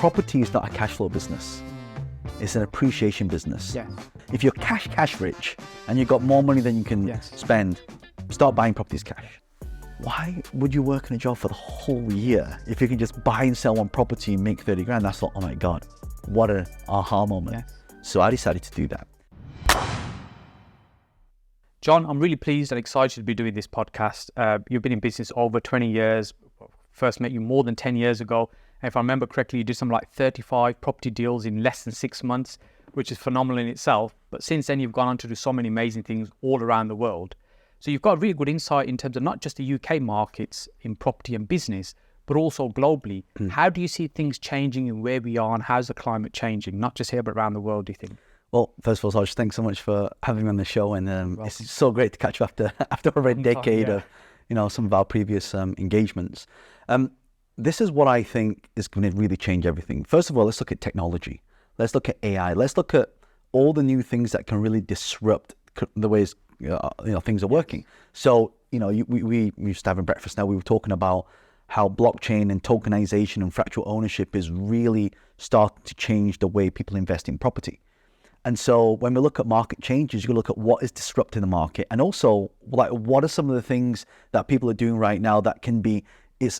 property is not a cash flow business. It's an appreciation business. Yes. If you're cash rich and you've got more money than you can spend, start buying properties cash. Why would you work in a job for the whole year if you can just buy and sell one property and make 30 grand? That's like, oh my God, what an aha moment. Yes. So I decided to do that. John, I'm really pleased and excited to be doing this podcast. You've been in business over 20 years. First met you more than 10 years ago. And if I remember correctly, you did something like 35 property deals in less than 6 months, which is phenomenal in itself. But since then, you've gone on to do so many amazing things all around the world. So you've got really good insight in terms of not just the UK markets in property and business, but also globally. How do you see things changing and where we are, and how's the climate changing, not just here, but around the world, do you think? Well, first of all, Sarge, thanks so much for having me on the show. And it's so great to catch you after over a decade of, some of our previous engagements. This is what I think is going to really change everything. First of all, let's look at technology. Let's look at AI. Let's look at all the new things that can really disrupt the ways things are working. So, we used to have breakfast now. We were talking about how blockchain and tokenization and fractional ownership is really starting to change the way people invest in property. And so when we look at market changes, you look at what is disrupting the market, and also like what are some of the things that people are doing right now that can be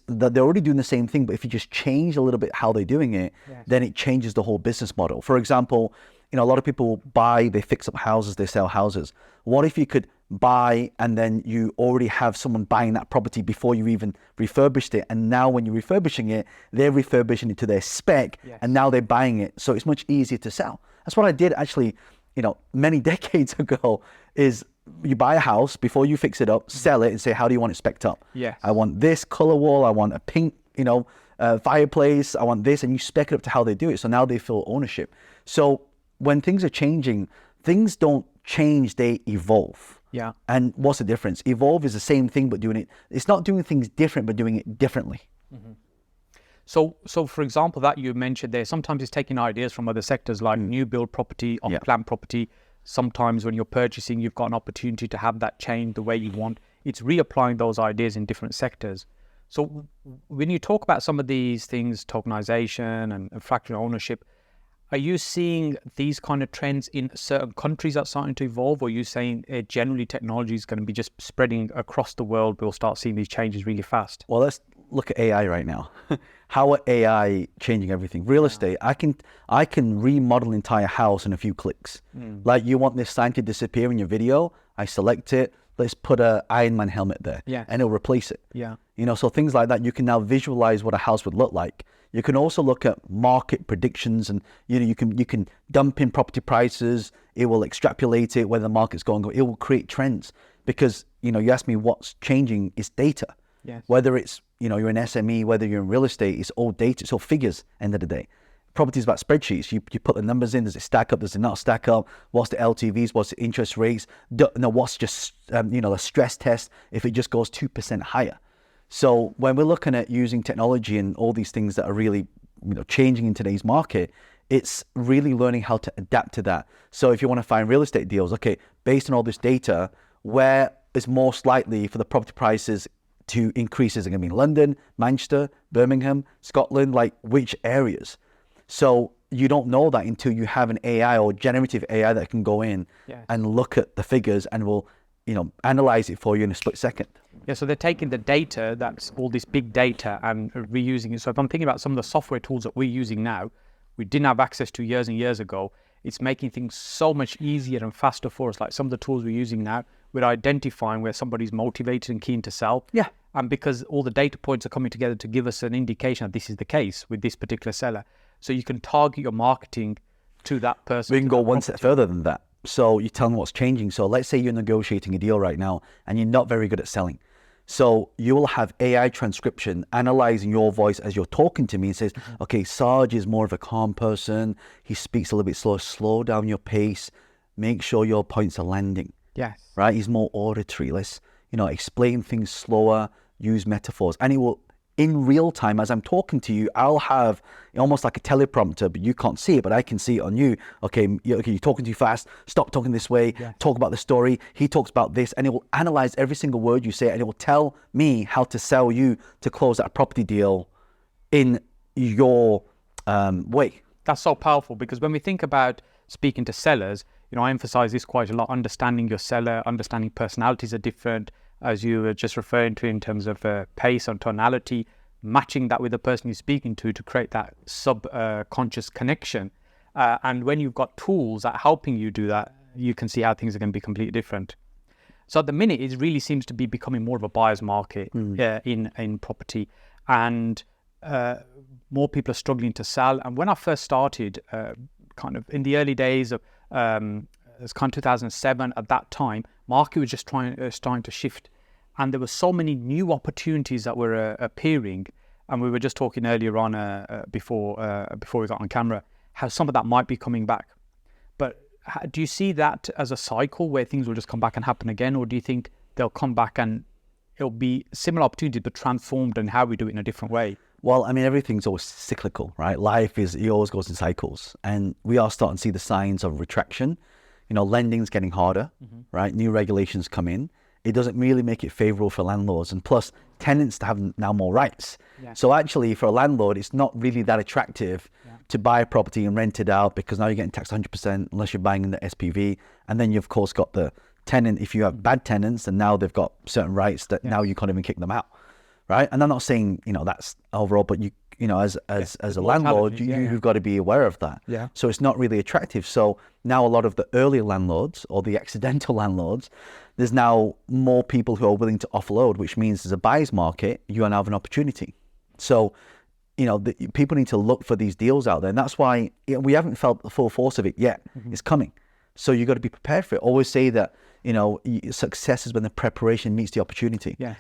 that they're already doing the same thing, but if you just change a little bit how they're doing it, then it changes the whole business model. For example, a lot of people buy, they fix up houses, they sell houses. What if you could buy and then you already have someone buying that property before you even refurbished it, and now when you're refurbishing it, they're refurbishing it to their spec, and now they're buying it, so it's much easier to sell. That's what I did actually, many decades ago. Is you buy a house, before you fix it up, sell it and say, how do you want it spec'd up? I want this color wall, I want a pink, fireplace, I want this, and you spec it up to how they do it. So now they feel ownership. So when things are changing, things don't change, they evolve. And what's the difference? Evolve is the same thing, but it's not doing things different, but doing it differently. So for example, that you mentioned there, sometimes it's taking ideas from other sectors like new build property, off-plan property. Sometimes when you're purchasing, you've got an opportunity to have that change the way you want. It's reapplying those ideas in different sectors. So when you talk about some of these things, tokenization and fractional ownership, are you seeing these kind of trends in certain countries that's starting to evolve, or are you saying generally technology is going to be just spreading across the world? We'll start seeing these changes really fast. Well, let's look at AI right now. How are AI changing everything? Real estate, I can remodel an entire house in a few clicks. Like, you want this sign to disappear in your video, I select it, let's put a Iron Man helmet there, and it'll replace it. So things like that, you can now visualize what a house would look like. You can also look at market predictions, and you can dump in property prices. It will extrapolate it where the market's going. It will create trends, because you asked me what's changing is data. Whether it's you're an SME, whether you're in real estate, it's all data. It's all figures. End of the day, property is about spreadsheets. You put the numbers in. Does it stack up? Does it not stack up? What's the LTVs? What's the interest rates? What's just a stress test if it just goes 2% higher? So when we're looking at using technology and all these things that are really changing in today's market, it's really learning how to adapt to that. So if you want to find real estate deals, okay, based on all this data, where is most likely for the property prices to increase? Is it going to be London, Manchester, Birmingham, Scotland? Like, which areas? So you don't know that until you have an AI or generative AI that can go in and look at the figures and will analyze it for you in a split second. So they're taking the data, that's all this big data, and reusing it. So if I'm thinking about some of the software tools that we're using now, we didn't have access to years and years ago, it's making things so much easier and faster for us. Like some of the tools we're using now, we're identifying where somebody's motivated and keen to sell. And because all the data points are coming together to give us an indication that this is the case with this particular seller. So you can target your marketing to that person. We can go one step further than that. So you tell them what's changing. So let's say you're negotiating a deal right now and you're not very good at selling. So you will have AI transcription analyzing your voice as you're talking to me and says, okay, Sarge is more of a calm person. He speaks a little bit slow. Slow down your pace. Make sure your points are landing. Right? He's more auditory. Let's, explain things slower, use metaphors. And it will, in real time, as I'm talking to you, I'll have almost like a teleprompter, but you can't see it, but I can see it on you. Okay, you're talking too fast. Stop talking this way. Talk about the story. He talks about this, and it will analyze every single word you say, and it will tell me how to sell you to close that property deal in your way. That's so powerful, because when we think about speaking to sellers, I emphasize this quite a lot. Understanding your seller, understanding personalities are different, as you were just referring to, in terms of pace and tonality, matching that with the person you're speaking to create that subconscious connection. And when you've got tools that are helping you do that, you can see how things are going to be completely different. So at the minute, it really seems to be becoming more of a buyer's market in property, and more people are struggling to sell. And when I first started, kind of in the early days of it's kind of 2007, at that time, market was just starting to shift, and there were so many new opportunities that were appearing. And we were just talking earlier on before we got on camera, how some of that might be coming back. But do you see that as a cycle where things will just come back and happen again, or do you think they'll come back and it'll be similar opportunity but transformed, and how we do it in a different way? Well, I mean, everything's always cyclical, right? It always goes in cycles, and we are starting to see the signs of retraction. Lending's getting harder, right? New regulations come in. It doesn't really make it favorable for landlords, and plus tenants to have now more rights. Yeah. So actually, for a landlord, it's not really that attractive to buy a property and rent it out, because now you're getting taxed 100% unless you're buying in the SPV, and then you've of course got the tenant. If you have bad tenants, and now they've got certain rights that now you can't even kick them out. Right. And I'm not saying, that's overall, but as a landlord, you've got to be aware of that. Yeah. So it's not really attractive. So now a lot of the early landlords, or the accidental landlords, there's now more people who are willing to offload, which means as a buyer's market, you now have an opportunity. So, people need to look for these deals out there. And that's why we haven't felt the full force of it yet. It's coming. So you got to be prepared for it. Always say that, success is when the preparation meets the opportunity. Yeah.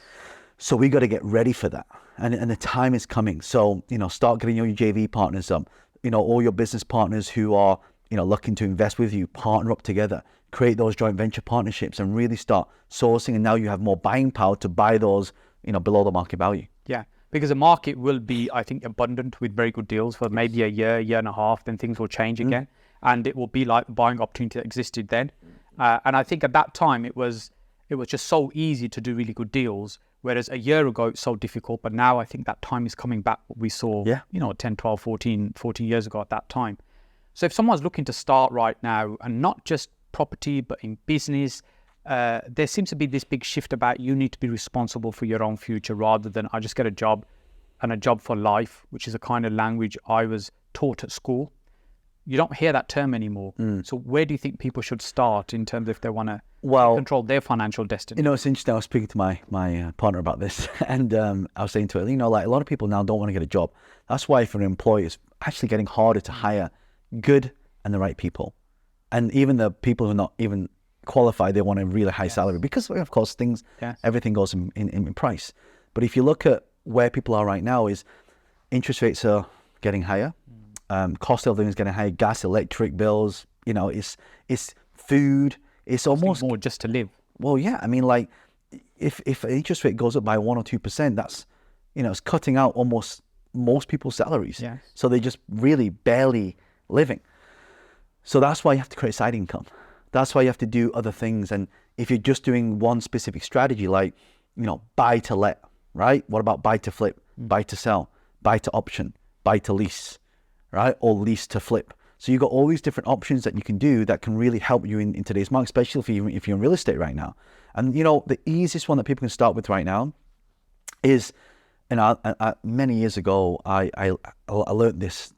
So we got to get ready for that, and the time is coming. So start getting your JV partners up, all your business partners who are looking to invest with you, partner up together, create those joint venture partnerships, and really start sourcing. And now you have more buying power to buy those below the market value. Yeah, because the market will be, I think, abundant with very good deals for maybe a year and a half. Then things will change again, and it will be like the buying opportunity that existed then. And I think at that time it was just so easy to do really good deals. Whereas a year ago, it's so difficult. But now I think that time is coming back, what we saw, 10, 12, 14 years ago at that time. So if someone's looking to start right now, and not just property, but in business, there seems to be this big shift about you need to be responsible for your own future, rather than I just get a job, and a job for life, which is a kind of language I was taught at school. You don't hear that term anymore. So where do you think people should start in terms of if they want to control their financial destiny? It's interesting. I was speaking to my partner about this, and I was saying to her, like, a lot of people now don't want to get a job. That's why for an employer, it's actually getting harder to hire good and the right people. And even the people who are not even qualified, they want a really high salary, because of course everything goes in price. But if you look at where people are right now, is interest rates are getting higher. Cost of living is getting higher, gas, electric bills, it's food, it's almost more just to live. Well, yeah, I mean, like, if an interest rate goes up by 1 or 2%, that's, it's cutting out almost most people's salaries. Yes. So they're just really barely living. So that's why you have to create side income. That's why you have to do other things. And if you're just doing one specific strategy, like, buy to let, right? What about buy to flip, buy to sell, buy to option, buy to lease? Right? Or lease to flip. So you've got all these different options that you can do that can really help you in today's market, especially if you're in real estate right now. And the easiest one that people can start with right now is, many years ago, I learned this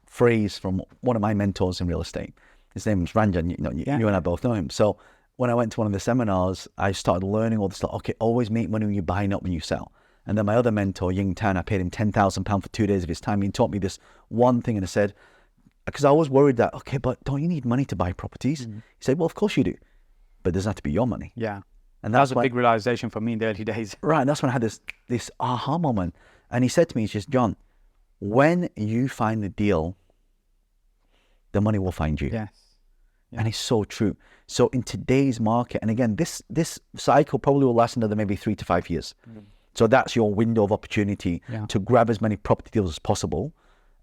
phrase from one of my mentors in real estate. His name is Ranjan. You and I both know him. So when I went to one of the seminars, I started learning all this stuff. Okay, always make money when you buy, not when you sell. And then my other mentor, Ying Tan, I paid him £10,000 for 2 days of his time. He taught me this one thing, and I said, because I was worried that, okay, but don't you need money to buy properties? He said, well, of course you do, but it doesn't have to be your money. Yeah. And that was a big realization for me in the early days. Right. And that's when I had this aha moment. And he said to me, he says, John, when you find the deal, the money will find you. Yes. Yeah. And it's so true. So in today's market, and again, this cycle probably will last another maybe 3 to 5 years. So that's your window of opportunity to grab as many property deals as possible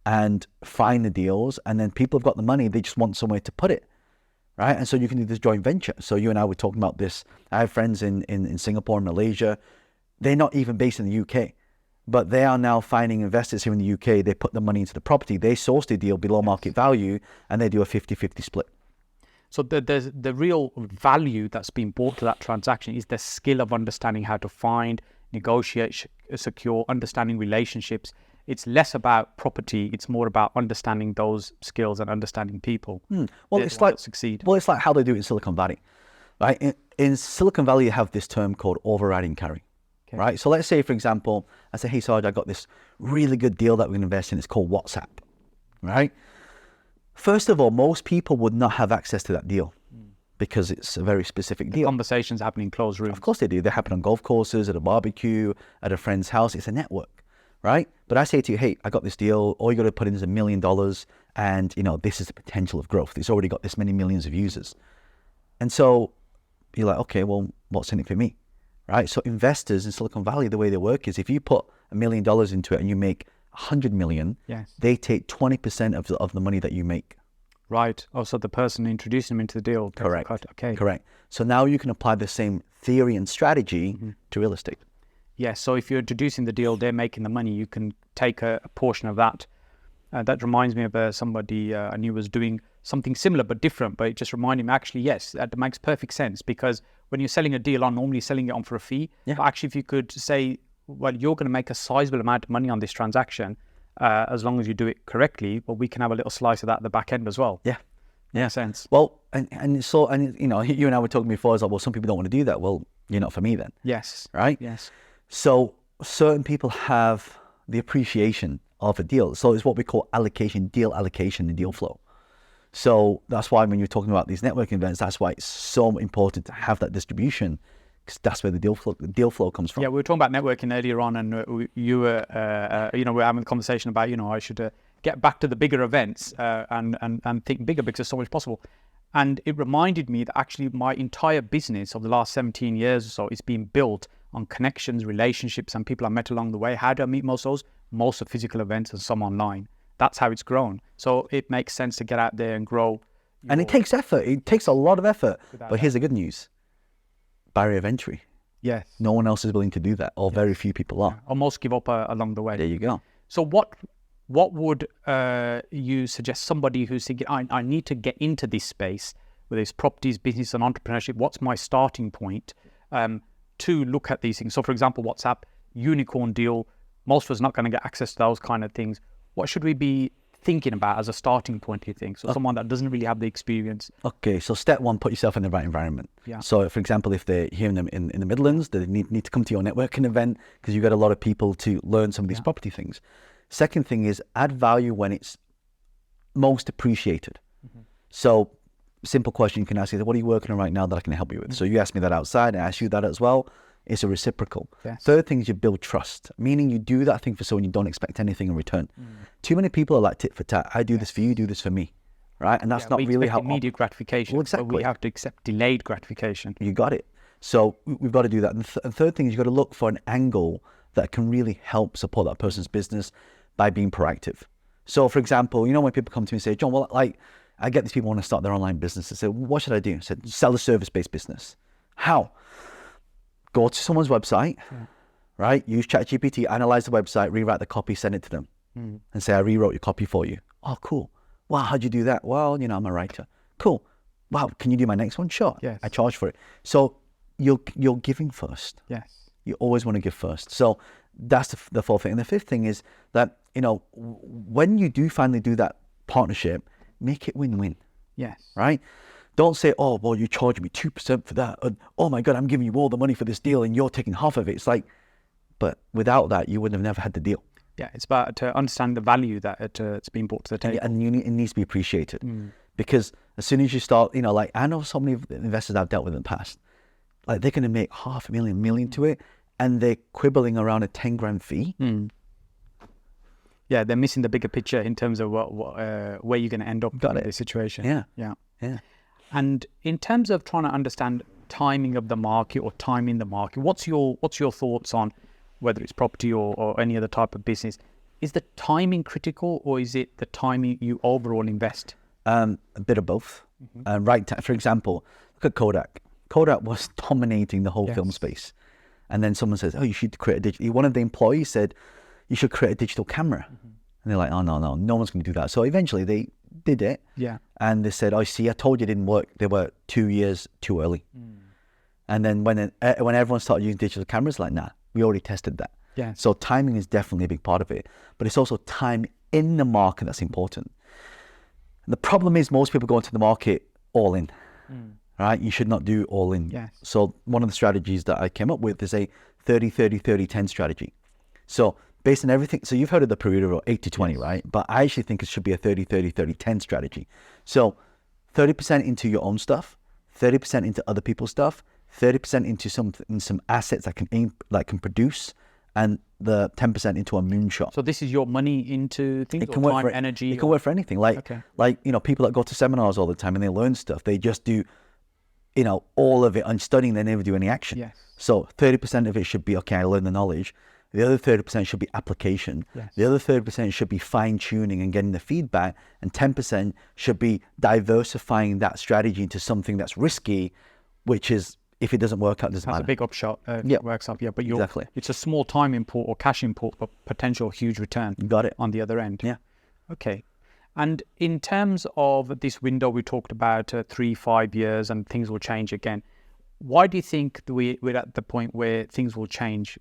and find the deals. And then people have got the money, they just want somewhere to put it, right? And so you can do this joint venture. So you and I were talking about this. I have friends in Singapore and Malaysia. They're not even based in the UK. but they are now finding investors here in the UK. They put the money into the property. They source the deal below market value, and they do a 50-50 split. So the real value that's been brought to that transaction is the skill of understanding how to find, negotiate, secure, understanding relationships. It's less about property. It's more about understanding those skills and understanding people. Well, it's like succeed. Well, it's like how they do it in Silicon Valley, right? In Silicon Valley, you have this term called overriding carry, right? So let's say, for example, I say, hey, Sarge, I got this really good deal that we're going to invest in. It's called WhatsApp, right? First of all, most people would not have access to that deal because it's a very specific deal. Conversations happen in closed rooms. Of course they do. They happen on golf courses, at a barbecue, at a friend's house. It's a network, right? But I say to you, hey, I got this deal. All you got to put in is $1 million, and this is the potential of growth. It's already got this many millions of users. And so you're like, okay, well, what's in it for me, right? So investors in Silicon Valley, the way they work is if you put $1 million into it and you make 100 million, they take 20% of the money that you make. Right. Oh, so the person introducing them into the deal. Correct. Okay. Correct. So now you can apply the same theory and strategy to real estate. Yes. So if you're introducing the deal, they're making the money. You can take a portion of that. That reminds me of somebody I knew was doing something similar but different. But it just reminded me, actually, yes, that makes perfect sense, because when you're selling a deal on, normally selling it on for a fee. But actually, if you could say, well, you're going to make a sizable amount of money on this transaction, as long as you do it correctly, well, we can have a little slice of that at the back end as well. Yeah. Makes sense. Well, and you and I were talking before, it's like, well, some people don't want to do that. Well, you're not for me then. Yes. Right? Yes. So certain people have the appreciation of a deal. So it's what we call allocation, deal allocation and deal flow. So that's why when you're talking about these networking events, that's why it's so important to have that distribution, because that's where the deal flow comes from. Yeah, we were talking about networking earlier on, and you were, we were having a conversation about, I should get back to the bigger events and think bigger, because there's so much possible. And it reminded me that actually my entire business of the last 17 years or so is being built on connections, relationships, and people I met along the way. How do I meet most of those? Most are physical events and some online. That's how it's grown. So it makes sense to get out there and grow. And it takes effort. It takes a lot of effort. But here's the good news. Barrier of entry. Yes. No one else is willing to do that, or very few people are. Or most give up along the way. There you go. So what would you suggest somebody who's thinking, I need to get into this space, whether it's properties, business, and entrepreneurship, what's my starting point to look at these things? So for example, WhatsApp, unicorn deal, most of us not going to get access to those kind of things. What should we be thinking about as a starting point, do you think? So someone that doesn't really have the experience. Okay, so step one, put yourself in the right environment. Yeah. So for example, if they're here in the Midlands, they need to come to your networking event because you've got a lot of people to learn some of these property things. Second thing is add value when it's most appreciated. So simple question you can ask is, what are you working on right now that I can help you with? So you ask me that outside, I ask you that as well. It's a reciprocal. Yes. Third thing is you build trust, meaning you do that thing for someone, you don't expect anything in return. Too many people are like tit for tat. I do this for you, do this for me, right? And that's not really how immediate gratification. Well, exactly. But we have to accept delayed gratification. You got it. So we've got to do that. And third thing is you've got to look for an angle that can really help support that person's business by being proactive. So for example, when people come to me and say, John, well, like I get these people want to start their online business. I say, what should I do? I said, sell a service-based business. How? Go to someone's website, right? Use ChatGPT, analyze the website, rewrite the copy, send it to them, and say, I rewrote your copy for you. Oh, cool. Wow, how'd you do that? Well, I'm a writer. Cool. Wow, can you do my next one? Sure. Yes. I charge for it. So you're giving first. Yes. You always want to give first. So that's the fourth thing. And the fifth thing is that, when you do finally do that partnership, make it win-win. Yes. Right? Don't say, oh, well, you charge me 2% for that. And, oh my God, I'm giving you all the money for this deal and you're taking half of it. It's like, but without that, you would have never had the deal. Yeah, it's about to understand the value that it's being brought to the table. And it needs to be appreciated. Because as soon as you start, I know so many investors I've dealt with in the past, like they're going to make $500,000, million to it, and they're quibbling around a 10 grand fee. Yeah, they're missing the bigger picture in terms of where you're going to end up in this situation. Yeah. And in terms of trying to understand timing of the market or timing the market, what's your thoughts on whether it's property or any other type of business? Is the timing critical, or is it the timing you overall invest? A bit of both. For example, look at Kodak. Kodak was dominating the whole film space. And then someone says, oh, you should create a digital. One of the employees said, you should create a digital camera. And they're like, oh, no one's going to do that. So eventually they did it. Yeah. And they said, oh, see, I told you it didn't work. They were 2 years too early. And then when everyone started using digital cameras, like, nah, we already tested that. Yeah. So timing is definitely a big part of it. But it's also time in the market that's important. And the problem is most people go into the market all in. Right? You should not do all in. Yes. So one of the strategies that I came up with is a 30-30-30-10 strategy. So based on everything, so you've heard of the Pereira rule, 80-20, right? But I actually think it should be a 30-30-30-10 strategy. So 30% into your own stuff, 30% into other people's stuff, 30% into some assets that can produce, and the 10% into a moonshot. So this is your money into things, it can or work time, for energy? It can work for anything. Like, okay. like, you know, people that go to seminars all the time and they learn stuff, they just do, you know, all of it on studying, they never do any action. Yes. So 30% of it should be, okay, I learned the knowledge. The other 30% should be application. Yes. The other 30% should be fine tuning and getting the feedback. And 10% should be diversifying that strategy into something that's risky, which is, if it doesn't work out, it doesn't matter. That's a big upshot. Yeah. It works up. Yeah, but Exactly. It's a small time import or cash import, but potential huge return. You got it. On the other end. Yeah. Okay. And in terms of this window we talked about, 3-5 years, and things will change again. Why do you think we're at the point where things will change?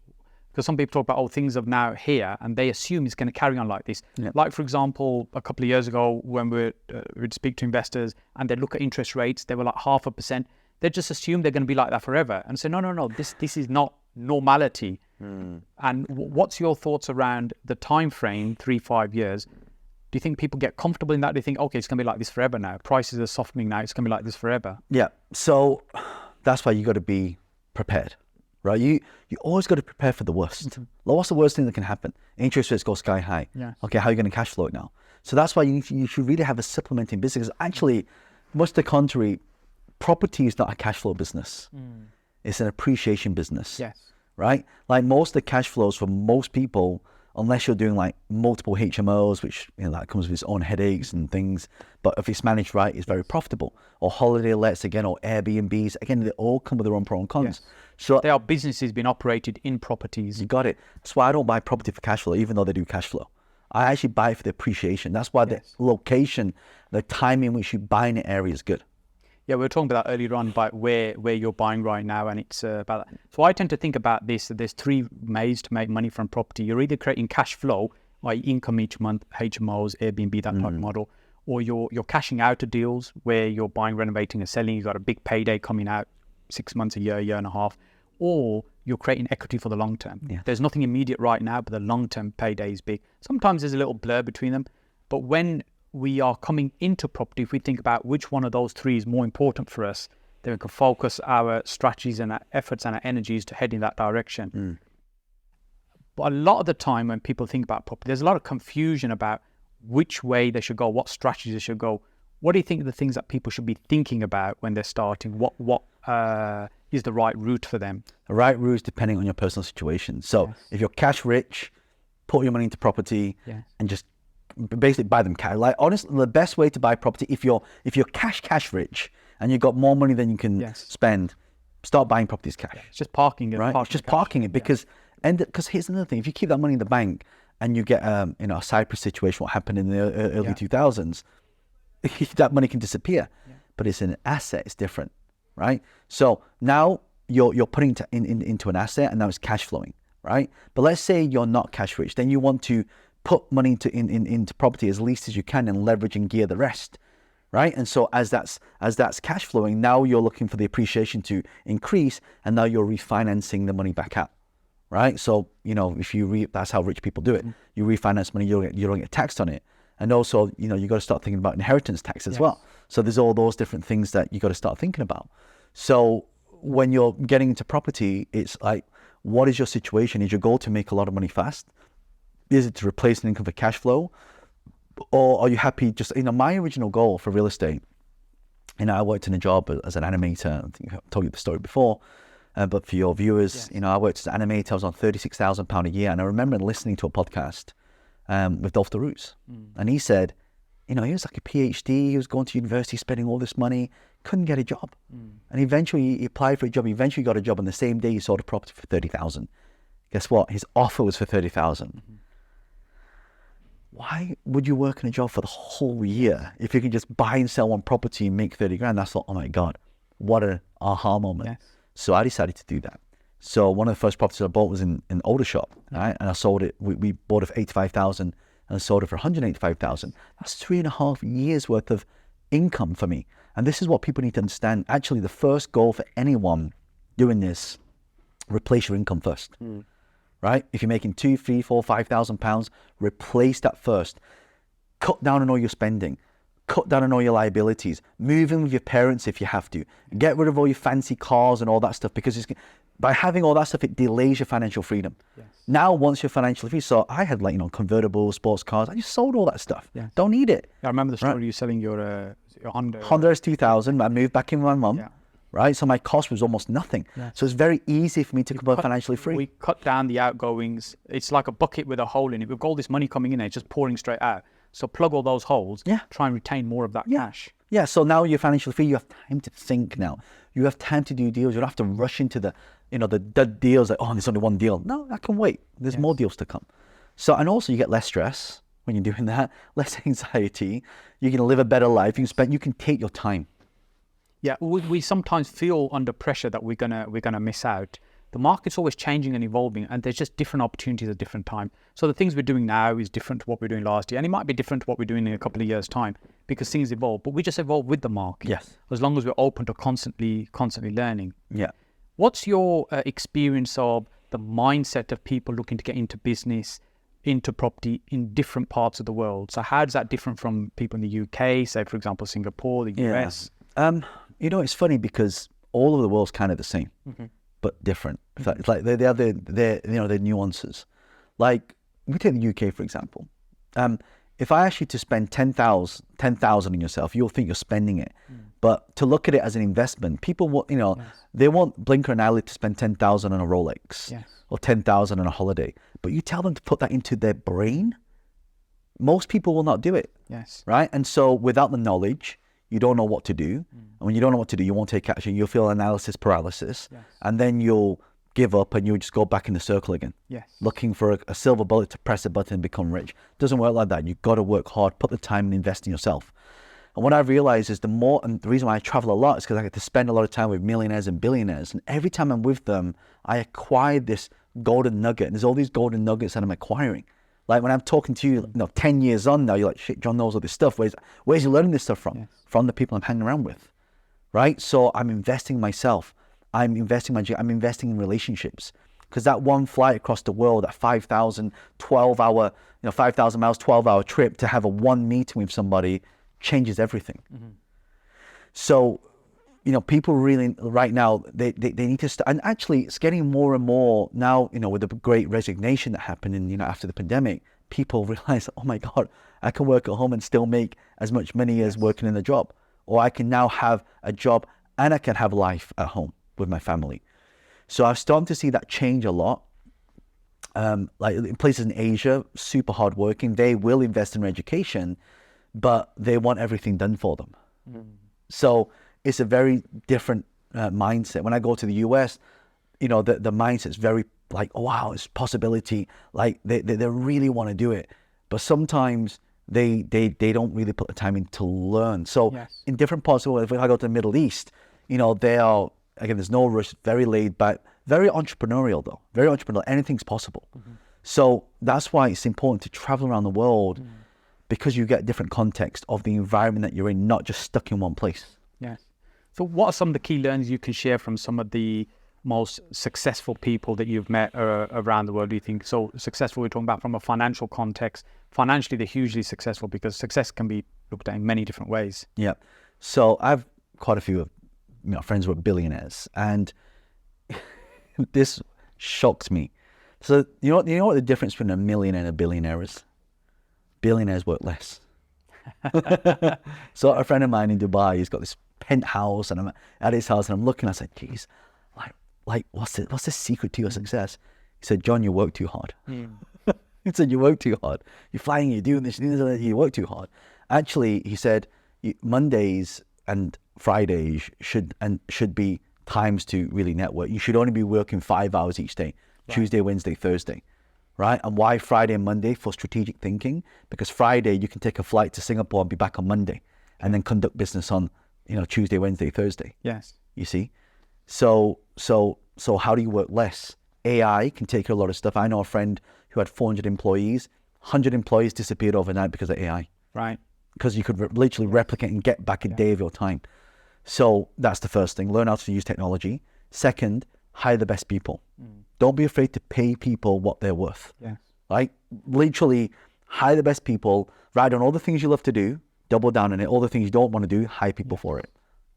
Because some people talk about, oh, things are now here, and they assume it's going to carry on like this. Yeah. Like, for example, a couple of years ago when we'd speak to investors and they'd look at interest rates, they were like 0.5%. They just assume they're going to be like that forever and say, no, this is not normality. And what's your thoughts around the time frame, 3-5 years? Do you think people get comfortable in that? Do you think, okay, it's going to be like this forever now? Prices are softening now. It's going to be like this forever. Yeah. So that's why you got to be prepared, right? You always got to prepare for the worst. What's the worst thing that can happen? Interest rates go sky high. Yeah. Okay, how are you going to cash flow it now? So that's why you should really have a supplementing business. Actually, much to the contrary, property is not a cash flow business. It's an appreciation business. Yes. Right? Like most of the cash flows for most people, unless you're doing like multiple HMOs, which, you know, that comes with its own headaches and things, but if it's managed right, it's very profitable. Or holiday lets, again, or Airbnbs, again, they all come with their own pros and cons. Yes. So They are businesses being operated in properties. you got it. That's why I don't buy property for cash flow, even though they do cash flow. I actually buy it for the appreciation. That's why the location, the timing in which you buy in an area is good. Yeah, we were talking about that earlier on, about where you're buying right now, and it's about that. So I tend to think about this, that there's 3 ways to make money from property. You're either creating cash flow, like income each month, HMOs, Airbnb, that type of model, or you're cashing out of deals where you're buying, renovating and selling. You've got a big payday coming out 6 months, a year and a half, or you're creating equity for the long term. Yeah. There's nothing immediate right now, but the long-term payday is big. Sometimes there's a little blur between them, but when we are coming into property, if we think about which one of those 3 is more important for us, then we can focus our strategies and our efforts and our energies to head in that direction. But a lot of the time when people think about property, there's a lot of confusion about which way they should go, what strategies they should go. What do you think are the things that people should be thinking about when they're starting? What is the right route for them? The right route is depending on your personal situation. So if you're cash rich, put your money into property and just basically buy them cash. Like honestly, the best way to buy property, if you're cash rich and you've got more money than you can spend, start buying properties cash. It's just parking it, right? It's just parking it because here's another thing: if you keep that money in the bank and you get a Cyprus situation, what happened in the early 2000s, that money can disappear. But it's an asset; it's different, right? So now you're putting into an asset, and now it's cash flowing, right? But let's say you're not cash rich, then you want to put money into property as least as you can and leverage and gear the rest, right? And so as that's cash flowing, now you're looking for the appreciation to increase, and now you're refinancing the money back out, right? So if that's how rich people do it. You refinance money, you don't get taxed on it, and also you got to start thinking about inheritance tax as well. So there's all those different things that you got to start thinking about. So when you're getting into property, it's like, what is your situation? Is your goal to make a lot of money fast? Is it to replace an income for cash flow? Or are you happy just, my original goal for real estate, I worked in a job as an animator. I think I've told you the story before, but for your viewers, I worked as an animator. I was on £36,000 a year. And I remember listening to a podcast with 𝗵𝗲𝗁. And he said, he was like a PhD. He was going to university, spending all this money, couldn't get a job. And eventually he applied for a job. He eventually got a job on the same day he sold a property for 30,000. Guess what? His offer was for 30,000. Why would you work in a job for the whole year if you can just buy and sell one property and make 30 grand? That's like, oh my God, what an aha moment. Yes. So I decided to do that. So one of the first properties I bought was in 𝗏𝗏𝗁, right? And I sold it, we bought it for 85,000 and I sold it for 185,000. That's 3.5 years worth of income for me. And this is what people need to understand. Actually, the first goal for anyone doing this, replace your income first, right? If you're making 2, 3, 4, 5,000 pounds, replace that first. Cut down on all your spending. Cut down on all your liabilities. Move in with your parents if you have to. Get rid of all your fancy cars and all that stuff, because by having all that stuff, it delays your financial freedom. Yes. Now, once you're financially free, so I had convertibles, sports cars. I just sold all that stuff. Yes. Don't need it. I remember the story, you selling your Honda. Honda S2000. I moved back in with my mum. Yeah. Right, so my cost was almost nothing. Yeah. So it's very easy for me to become financially free. We cut down the outgoings. It's like a bucket with a hole in it. We've got all this money coming in there, it's just pouring straight out. So plug all those holes. Yeah. Try and retain more of that cash. Yeah. So now you're financially free. You have time to think now. You have time to do deals. You don't have to rush into the dud deals. Like, oh, there's only one deal. No, I can wait. There's more deals to come. So, and also you get less stress when you're doing that. Less anxiety. You can live a better life. You can take your time. Yeah, we sometimes feel under pressure that we're gonna miss out. The market's always changing and evolving, and there's just different opportunities at different time. So the things we're doing now is different to what we're doing last year, and it might be different to what we're doing in a couple of years' time, because things evolve. But we just evolve with the market. Yes. As long as we're open to constantly learning. Yeah. What's your experience of the mindset of people looking to get into business, into property in different parts of the world? So how does that differ from people in the UK, say for example Singapore, the US? It's funny because all of the world's kind of the same, but different. It's like they have their nuances. Like we take the UK for example. If I ask you to spend 10,000 on yourself, you'll think you're spending it. But to look at it as an investment, people will, they won't blink an eyelid to spend 10,000 on a Rolex or 10,000 on a holiday. But you tell them to put that into their brain, most people will not do it. Yes. Right? And so without the knowledge, you don't know what to do. And when you don't know what to do, you won't take action. You'll feel analysis paralysis. Yes. And then you'll give up and you'll just go back in the circle again. Yes. Looking for a silver bullet to press a button and become rich. Doesn't work like that. You've got to work hard, put the time and invest in yourself. And what I've realized is and the reason why I travel a lot is because I get to spend a lot of time with millionaires and billionaires. And every time I'm with them, I acquire this golden nugget. And there's all these golden nuggets that I'm acquiring. Like when I'm talking to you, 10 years on now, you're like, shit, John knows all this stuff. Where's he learning this stuff from? Yes. From the people I'm hanging around with, right? So I'm investing in myself. I'm investing in relationships. Because that one flight across the world, that 5,000 miles, 12-hour trip to have a one meeting with somebody changes everything. So, people really, right now, they need to start, and actually it's getting more and more now, with the great resignation that happened in, after the pandemic, people realize, oh my God, I can work at home and still make as much money as working in a job. Or I can now have a job and I can have life at home with my family. So I've started to see that change a lot. Like in places in Asia, super hardworking, they will invest in their education, but they want everything done for them. So it's a very different mindset. When I go to the US, the mindset's very like, oh, wow, it's possibility. Like they really want to do it. But sometimes they don't really put the time in to learn. So in different parts of the world, if I go to the Middle East, they are, again, there's no rush, very laid back, very entrepreneurial though, very entrepreneurial, anything's possible. So that's why it's important to travel around the world because you get different context of the environment that you're in, not just stuck in one place. Yes. So what are some of the key learnings you can share from some of the most successful people that you've met around the world, do you think? So successful, we're talking about from a financial context. Financially, they're hugely successful because success can be looked at in many different ways. Yeah. So I've quite a few of friends who are billionaires, and this shocked me. So you know what the difference between a millionaire and a billionaire is? Billionaires work less. So a friend of mine in Dubai, he's got this penthouse, and I'm at his house, and I'm looking. I said, "Geez, like what's the secret to your success?" He said, "John, you work too hard." He said, "You work too hard. You're flying, you're doing this, you work too hard." Actually, he said, Mondays and Fridays should be times to really network. You should only be working 5 hours each day, Tuesday, Wednesday, Thursday, right? And why Friday and Monday? For strategic thinking, because Friday you can take a flight to Singapore and be back on Monday, and then conduct business on, Tuesday, Wednesday, Thursday. Yes. You see, so how do you work less? AI can take a lot of stuff. I know a friend who had 400 employees. 100 employees disappeared overnight because of AI. Right. Because you could literally replicate and get back a day of your time. So that's the first thing. Learn how to use technology. Second, hire the best people. Don't be afraid to pay people what they're worth. Yes. Right? Literally hire the best people. Write down all the things you love to do. Double down on it. All the things you don't want to do, hire people for it.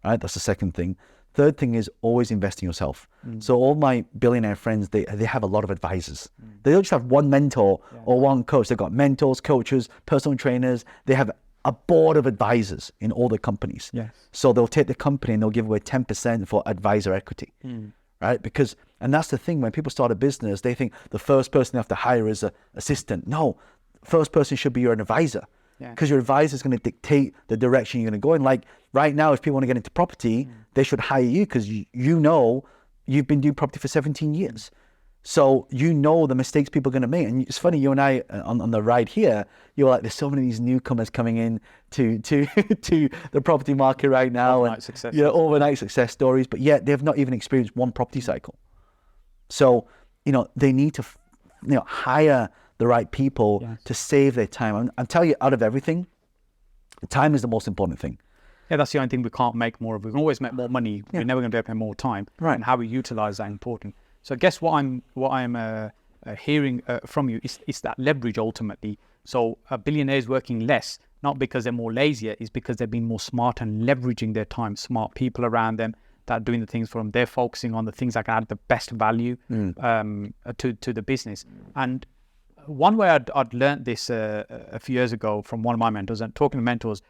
Right? That's the second thing. Third thing is always invest in yourself. So all my billionaire friends, they have a lot of advisors. They don't just have one mentor or one coach. They've got mentors, coaches, personal trainers. They have a board of advisors in all the companies. Yes. So they'll take the company and they'll give away 10% for advisor equity. Right? Because, and that's the thing, when people start a business, they think the first person they have to hire is an assistant. No, first person should be your advisor. Because your advisor is going to dictate the direction you're going to go in. Like right now, if people want to get into property, they should hire you because you've been doing property for 17 years. So you know the mistakes people are going to make. And it's funny, you and I on the ride here, you're like, there's so many of these newcomers coming in to the property market right now. Overnight success stories, but yet they've not even experienced one property cycle. So, they need to, hire the right people to save their time. I'm telling you, out of everything, time is the most important thing. Yeah, that's the only thing we can't make more of. We can always make more money. We're never going to be able to make more time. Right. And how we utilize that is important. So I guess what I'm hearing from you is that leverage ultimately. So billionaires working less, not because they're more lazier, is because they've been more smart and leveraging their time. Smart people around them that are doing the things for them. They're focusing on the things that can add the best value to the business. And one way I'd learned this a few years ago from one of my mentors, and talking to mentors,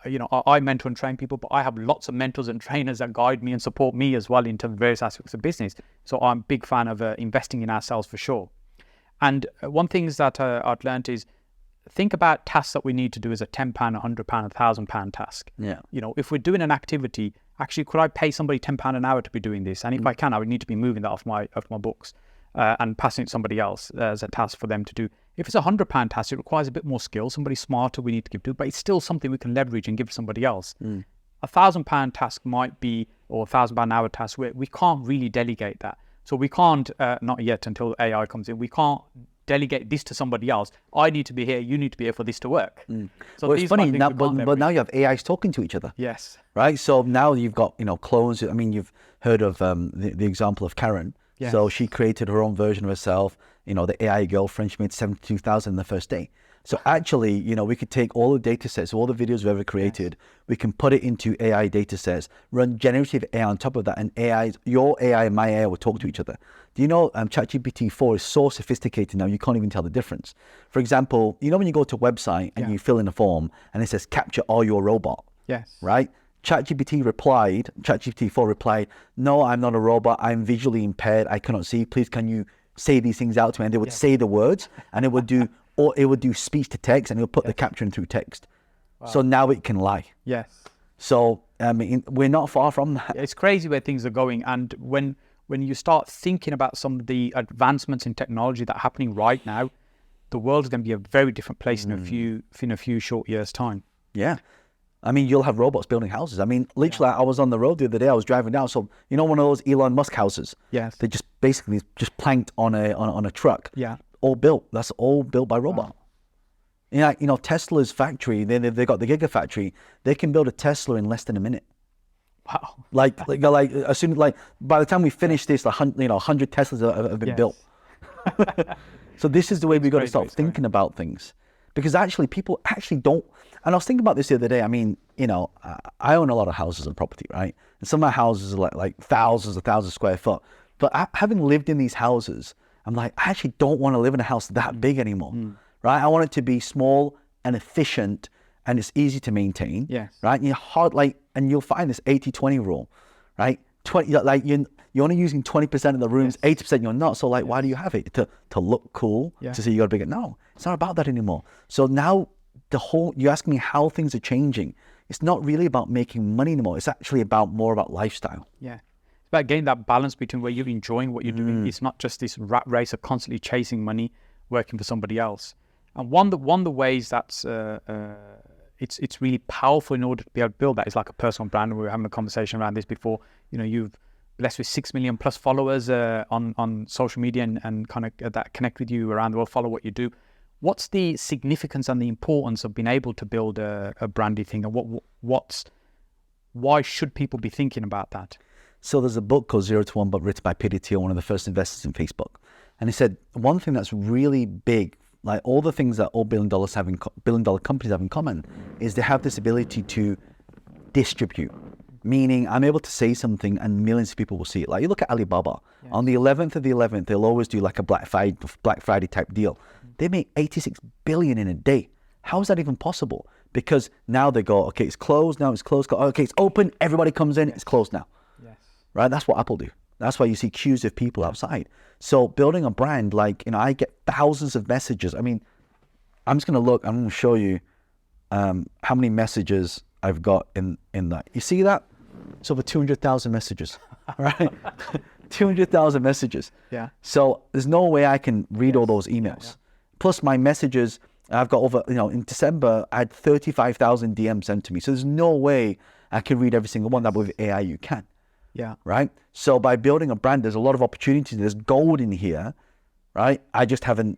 I mentor and train people, but I have lots of mentors and trainers that guide me and support me as well in terms of various aspects of business. So I'm a big fan of investing in ourselves for sure. And one thing that I've learned is think about tasks that we need to do as a £10, £100, £1,000 task. Yeah. If we're doing an activity, actually, could I pay somebody £10 an hour to be doing this? And if I can, I would need to be moving that off my books. And passing it to somebody else as a task for them to do. If it's a £100 task, it requires a bit more skill. Somebody smarter we need to give to, but it's still something we can leverage and give to somebody else. A £1,000 task might be, or £1,000 an hour task, where we can't really delegate that. So we can't, not yet until AI comes in, we can't delegate this to somebody else. I need to be here, you need to be here for this to work. So it's funny, now, but now you have AIs talking to each other. Yes. Right? So now you've got, clones. I mean, you've heard of the example of Karen. Yes. So she created her own version of herself, the AI girlfriend. She made 72,000 in the first day. So actually, we could take all the data sets, all the videos we've ever created, we can put it into AI data sets, run generative AI on top of that, and your AI and my AI will talk to each other. Do you know ChatGPT 4 is so sophisticated now, you can't even tell the difference. For example, when you go to a website and you fill in a form and it says, capture all your robot. Yes. Right? ChatGPT 4 replied, no, I'm not a robot. I'm visually impaired. I cannot see. Please, can you say these things out to me? And they would say the words, and it would do speech to text, and it would put the caption through text. Wow. So now it can lie. Yes. So we're not far from that. It's crazy where things are going. And when you start thinking about some of the advancements in technology that are happening right now, the world is going to be a very different place in a few short years' time. Yeah. I mean, you'll have robots building houses. I mean, literally, I was on the road the other day. I was driving down. So, one of those Elon Musk houses? Yes. They just basically planked on a truck. Yeah. All built. That's all built by robot. Wow. Tesla's factory, they got the Gigafactory. They can build a Tesla in less than a minute. Wow. Like as soon by the time we finish this, 100 Teslas have been built. So this is the way we've got to start thinking about things. Because actually, people actually don't. And I was thinking about this the other day. I mean, I own a lot of houses and property, right? And some of my houses are like thousands square foot. But having lived in these houses, I'm like, I actually don't want to live in a house that big anymore, right? I want it to be small and efficient, and it's easy to maintain, right? And you'll find this 80-20 rule, right? You're only using 20% of the rooms, 80% you're not. So why do you have it? To look cool, to say you got a bigger? No, it's not about that anymore. So now you ask me how things are changing. it's not really about making money anymore. It's actually more about lifestyle. Yeah. It's about getting that balance between where you're enjoying what you're doing. It's not just this rat race of constantly chasing money, working for somebody else. And one of the ways that's it's really powerful in order to be able to build that is like a personal brand. We were having a conversation around this before. You know, you've blessed with 6 million plus followers on social media and kind of that connect with you around the world, follow what you do. What's the significance and the importance of being able to build a brandy thing, and why should people be thinking about that? So there's a book called 0 to 1, but written by Peter Thiel, one of the first investors in Facebook, and he said one thing that's really big, like all the things that all billion dollar companies have in common, is they have this ability to distribute. Meaning, I'm able to say something and millions of people will see it. Like you look at Alibaba, on the 11th of the 11th, they'll always do like a Black Friday type deal. They make 86 billion in a day. How is that even possible? Because now they go, okay, it's closed, now it's closed. Okay, it's open, everybody comes in, it's closed now. Yes. Right? That's what Apple do. That's why you see queues of people outside. So building a brand, like, you know, I get thousands of messages. I mean, I'm just going to look, I'm going to show you how many messages I've got in that. You see that? It's over 200,000 messages, right? 200,000 messages. Yeah. So there's no way I can read all those emails. Yeah. Plus my messages, I've got over, you know, in December, I had 35,000 DMs sent to me. So there's no way I can read every single one. That with AI, you can. Yeah. Right? So by building a brand, there's a lot of opportunities. There's gold in here, right? I just haven't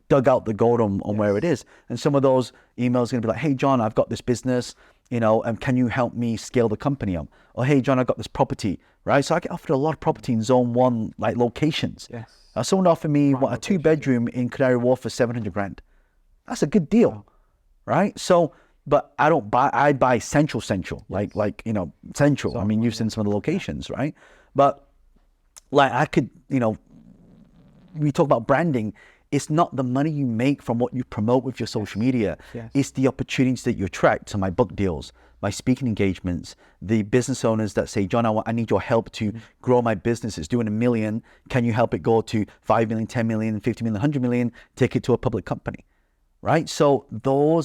dug out the gold on where it is. And some of those emails are going to be like, hey, John, I've got this business, you know, and can you help me scale the company up? Or, hey, John, I've got this property, right? So I get offered a lot of property in zone 1, like locations. Yes. Someone offered me a 2-bedroom in Canary Wharf for 700 grand. That's a good deal, right? So, but I don't buy, I buy central, like, you know, central. So, I mean, you've seen some of the locations, right? But like I could, you know, we talk about branding. It's not the money you make from what you promote with your social media. Yes. It's the opportunities that you attract. So my book deals, my speaking engagements, the business owners that say, John, I need your help to grow my business. It's doing $1 million. Can you help it go to 5 million, 10 million, 50 million, 100 million, take it to a public company, right? So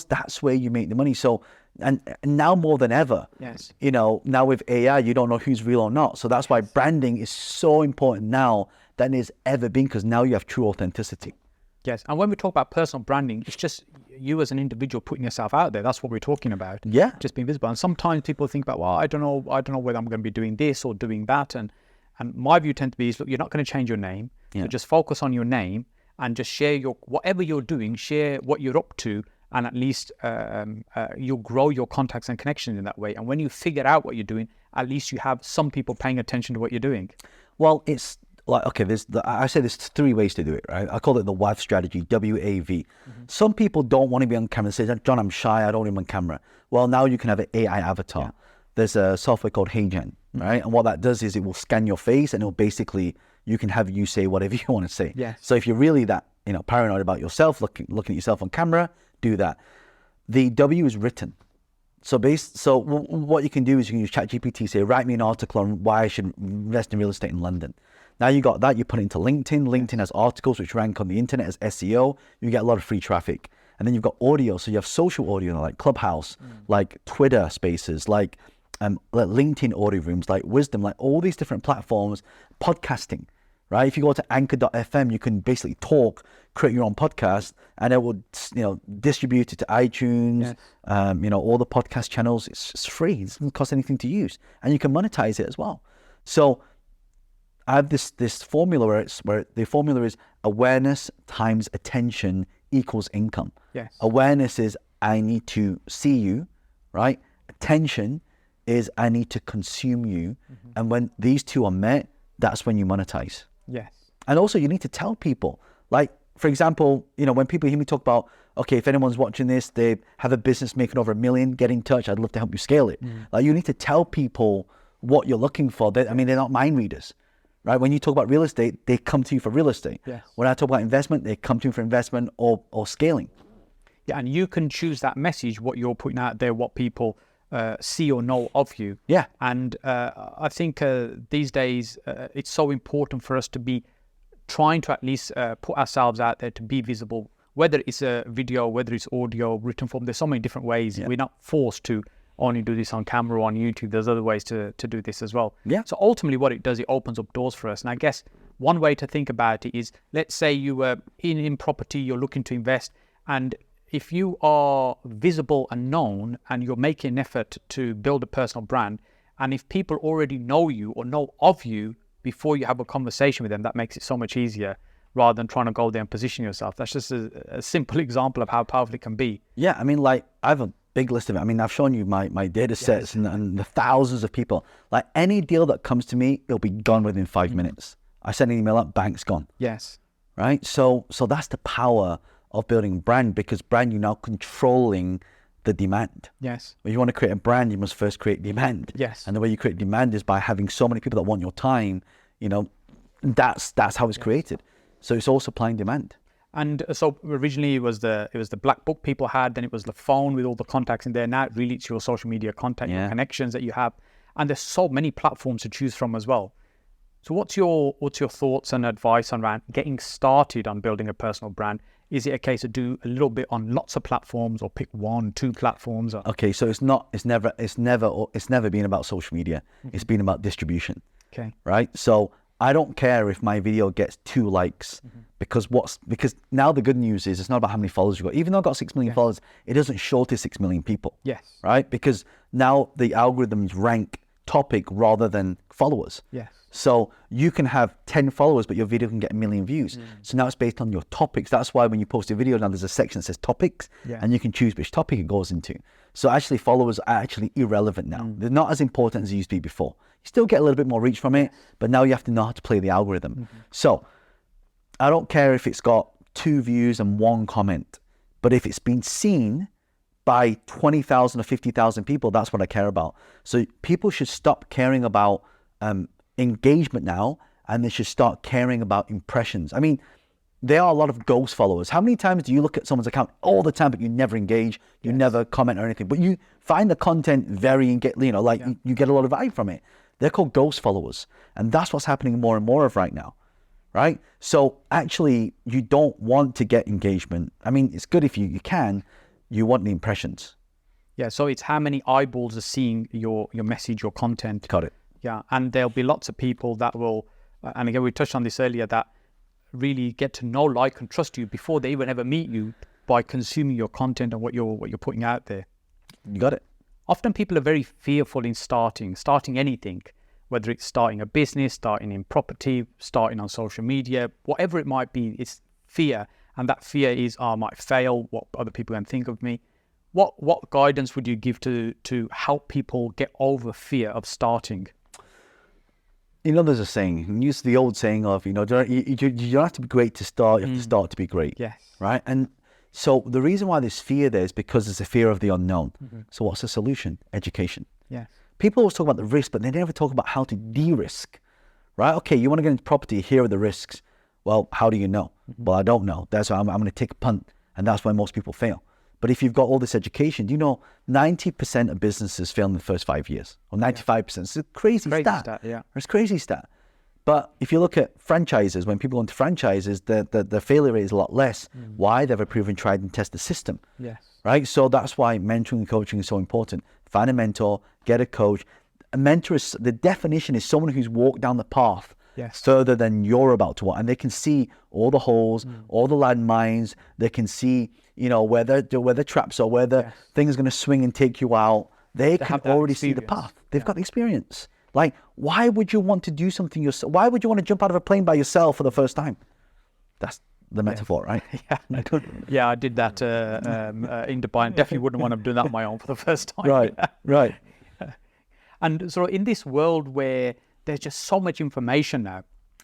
that's where you make the money. So, and now more than ever, yes, you know, now with AI, you don't know who's real or not. So that's why branding is so important now than it's ever been, because now you have true authenticity. Yes, and when we talk about personal branding, it's just you as an individual putting yourself out there. That's what we're talking about. Yeah, just being visible. And sometimes people think about, well, I don't know whether I'm going to be doing this or doing that. And my view tends to be is, look, you're not going to change your name. So just focus on your name and just share whatever you're doing, share what you're up to, and at least you'll grow your contacts and connections in that way. And when you figure out what you're doing, at least you have some people paying attention to what you're doing. Well, it's like, okay, I say there's 3 ways to do it, right? I call it the WAV strategy, W-A-V. Some people don't want to be on camera. They say, John, I'm shy, I don't want to be on camera. Well, now you can have an AI avatar. Yeah. There's a software called @HeyGen, right? And what that does is it will scan your face and it'll basically, you can have you say whatever you want to say. Yes. So if you're really that, you know, paranoid about yourself, looking at yourself on camera, do that. The W is written. So what you can do is you can use ChatGPT, say, write me an article on why I should invest in real estate in London. Now you got that, you put it into LinkedIn. LinkedIn has articles which rank on the internet as SEO. You get a lot of free traffic. And then you've got audio. So you have social audio like Clubhouse, like Twitter Spaces, like LinkedIn audio rooms, like Wisdom, like all these different platforms, podcasting, right? If you go to anchor.fm, you can basically talk, create your own podcast, and it will, you know, distribute it to iTunes, you know, all the podcast channels. It's free. It doesn't cost anything to use. And you can monetize it as well. So I have this formula where the formula is awareness times attention equals income. Yes. Awareness is I need to see you, right? Attention is I need to consume you. And when these 2 are met, that's when you monetize. Yes. And also you need to tell people, like, for example, you know, when people hear me talk about, okay, if anyone's watching this, they have a business making over $1 million, get in touch. I'd love to help you scale it. Like, you need to tell people what you're looking for. I mean, they're not mind readers. Right? When you talk about real estate, they come to you for real estate. Yes. When I talk about investment, they come to you for investment or scaling. Yeah, and you can choose that message, what you're putting out there, what people see or know of you. Yeah. And I think these days it's so important for us to be trying to at least put ourselves out there to be visible, whether it's a video, whether it's audio, written form. There's so many different ways. Yeah. We're not forced to only do this on camera or on YouTube. There's other ways to do this as well. Yeah. So ultimately what it does, it opens up doors for us. And I guess one way to think about it is, let's say you were in property, you're looking to invest, and if you are visible and known and you're making an effort to build a personal brand, and if people already know you or know of you before you have a conversation with them, that makes it so much easier rather than trying to go there and position yourself. That's just a simple example of how powerful it can be. Yeah, I mean, like, I have a big list of it. I mean, I've shown you my data sets and the thousands of people. Like, any deal that comes to me, it'll be gone within 5 minutes. I send an email up, bank's gone. Yes. Right? So that's the power of building brand, because brand, you're now controlling the demand. Yes. When you want to create a brand, you must first create demand. Yes. And the way you create demand is by having so many people that want your time. You know, that's how it's created. So it's all supply and demand. And so originally it was the black book people had, then it was the phone with all the contacts in there. Now really it's your social media contact, your connections that you have, and there's so many platforms to choose from as well. So what's your thoughts and advice around getting started on building a personal brand? Is it a case of do a little bit on lots of platforms, or pick 1, 2 platforms? Or... Okay, so it's never been about social media. It's been about distribution. Okay. Right? So I don't care if my video gets 2 likes, because now the good news is it's not about how many followers you got. Even though I've got 6 million followers, it doesn't show to 6 million people. Yes. Right? Because now the algorithms rank topic rather than followers. Yes. So you can have 10 followers, but your video can get 1 million views. So now it's based on your topics. That's why when you post a video, now there's a section that says topics, and you can choose which topic it goes into. So actually followers are actually irrelevant now. They're not as important as they used to be before. You still get a little bit more reach from it, but now you have to know how to play the algorithm. So I don't care if it's got 2 views and 1 comment, but if it's been seen by 20,000 or 50,000 people, that's what I care about. So people should stop caring about engagement now, and they should start caring about impressions. I mean, there are a lot of ghost followers. How many times do you look at someone's account all the time, but you never engage, you never comment or anything, but you find the content very, you get a lot of value from it? They're called ghost followers, and that's what's happening more and more of right now, right? So actually, you don't want to get engagement. I mean, it's good if you can. You want the impressions. Yeah, so it's how many eyeballs are seeing your message, your content. Got it. Yeah, and there'll be lots of people that will, and again, we touched on this earlier, that really get to know, like, and trust you before they even ever meet you by consuming your content and what you're putting out there. You got it. Often people are very fearful in starting anything, whether it's starting a business, starting in property, starting on social media, whatever it might be. It's fear, and that fear is, I might fail, what other people can think of me. What guidance would you give to help people get over fear of starting? There's a saying, you can use the old saying of, you don't have to be great to start, you have to start to be great. Yes. Right? And so the reason why there's fear there is because there's a fear of the unknown. So what's the solution? Education. Yeah. People always talk about the risk, but they never talk about how to de-risk, right? Okay, you want to get into property, here are the risks. Well, how do you know? Well, I don't know. That's why I'm going to take a punt. And that's why most people fail. But if you've got all this education, 90% of businesses fail in the first 5 years, or 95%. It's a crazy stat. It's a crazy stat. But if you look at franchises, when people go into franchises, the failure rate is a lot less. Why? They have a proven, tried and tested system. Yes. Right? So that's why mentoring and coaching is so important. Find a mentor, get a coach. A mentor is, the definition is someone who's walked down the path further than you're about to walk, and they can see all the holes, all the landmines. They can see, where the traps are, where the thing is going to swing and take you out. They can already see the path. They've got the experience. Like, why would you want to do something yourself? Why would you want to jump out of a plane by yourself for the first time? That's the metaphor, right? Yeah, I did that in Dubai, and definitely wouldn't want to do that on my own for the first time. Right. And so in this world where there's just so much information now,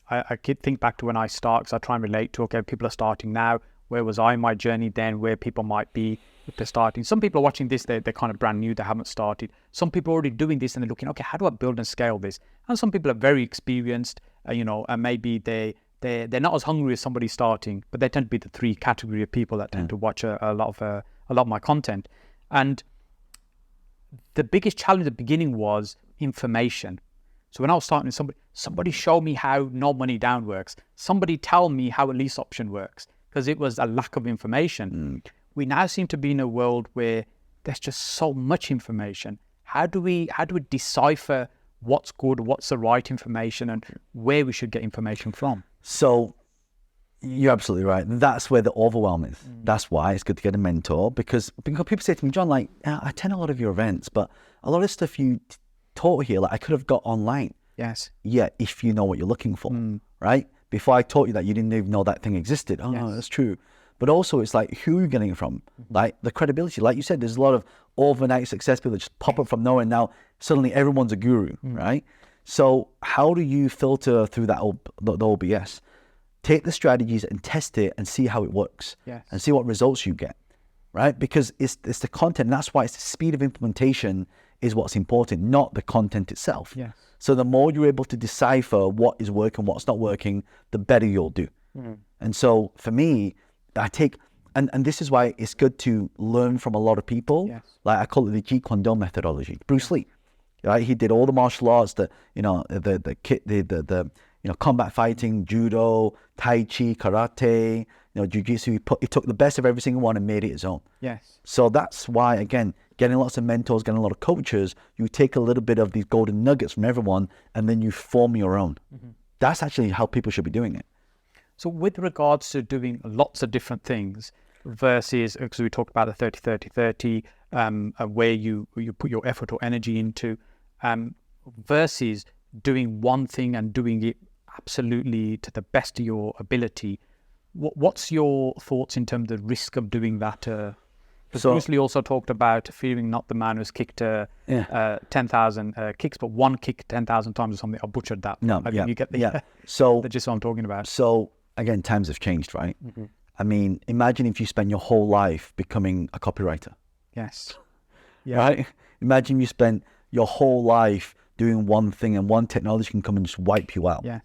I keep think back to when I start, because I try and relate to, okay, people are starting now. Where was I in my journey then? Where people might be if they're starting. Some people are watching this, they're kind of brand new, they haven't started. Some people are already doing this and they're looking, okay, how do I build and scale this? And some people are very experienced, and maybe they're not as hungry as somebody starting, but they tend to be the 3 category of people that tend to watch a lot of my content. And the biggest challenge at the beginning was information. So when I was starting, somebody showed me how no money down works. Somebody tell me how a lease option works, because it was a lack of information. We now seem to be in a world where there's just so much information. how do we decipher what's good, what's the right information, and where we should get information from? So you're absolutely right. That's where the overwhelm is. That's why it's good to get a mentor, because people say to me, John, like, I attend a lot of your events, but a lot of stuff you taught here, like I could have got online. Yes. Yeah, if you know what you're looking for, right? Before I taught you that, you didn't even know that thing existed. Oh, no, that's true. But also it's like, who are you getting it from? Like the credibility, like you said, there's a lot of overnight success people that just pop up from nowhere and now suddenly everyone's a guru, right? So how do you filter through that the OBS? Take the strategies and test it and see how it works and see what results you get, right? Because it's the content, and that's why it's the speed of implementation is what's important, not the content itself. Yes. So the more you're able to decipher what is working, what's not working, the better you'll do. And so for me, I take, and this is why it's good to learn from a lot of people. Like I call it the Jeet Kune Do methodology. Bruce Lee, right? He did all the martial arts, the combat fighting, judo, tai chi, karate, jiu-jitsu. He took the best of every single one and made it his own. Yes. So that's why, again, getting lots of mentors, getting a lot of coaches, you take a little bit of these golden nuggets from everyone and then you form your own. That's actually how people should be doing it. So with regards to doing lots of different things versus, because we talked about the 30-30-30, where you put your effort or energy into, versus doing one thing and doing it absolutely to the best of your ability. What's your thoughts in terms of the risk of doing that? Because Bruce Lee also talked about fearing not the man who's kicked 10,000 kicks, but one kick 10,000 times or something. I butchered that. No, you get the so the gist what I'm talking about. So again, times have changed, right? I mean, imagine if you spend your whole life becoming a copywriter. Yes. Right? Imagine you spent your whole life doing one thing and one technology can come and just wipe you out. Yes.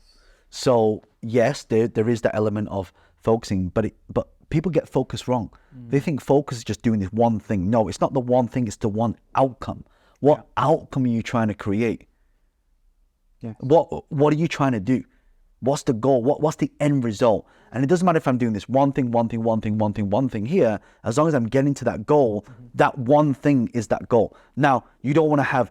So yes, there is that element of focusing, but people get focus wrong. They think focus is just doing this one thing. No, it's not the one thing, it's the one outcome. What outcome are you trying to create? Yes. What are you trying to do? What's the goal? What's the end result? And it doesn't matter if I'm doing this one thing here, as long as I'm getting to that goal, that one thing is that goal. Now, you don't want to have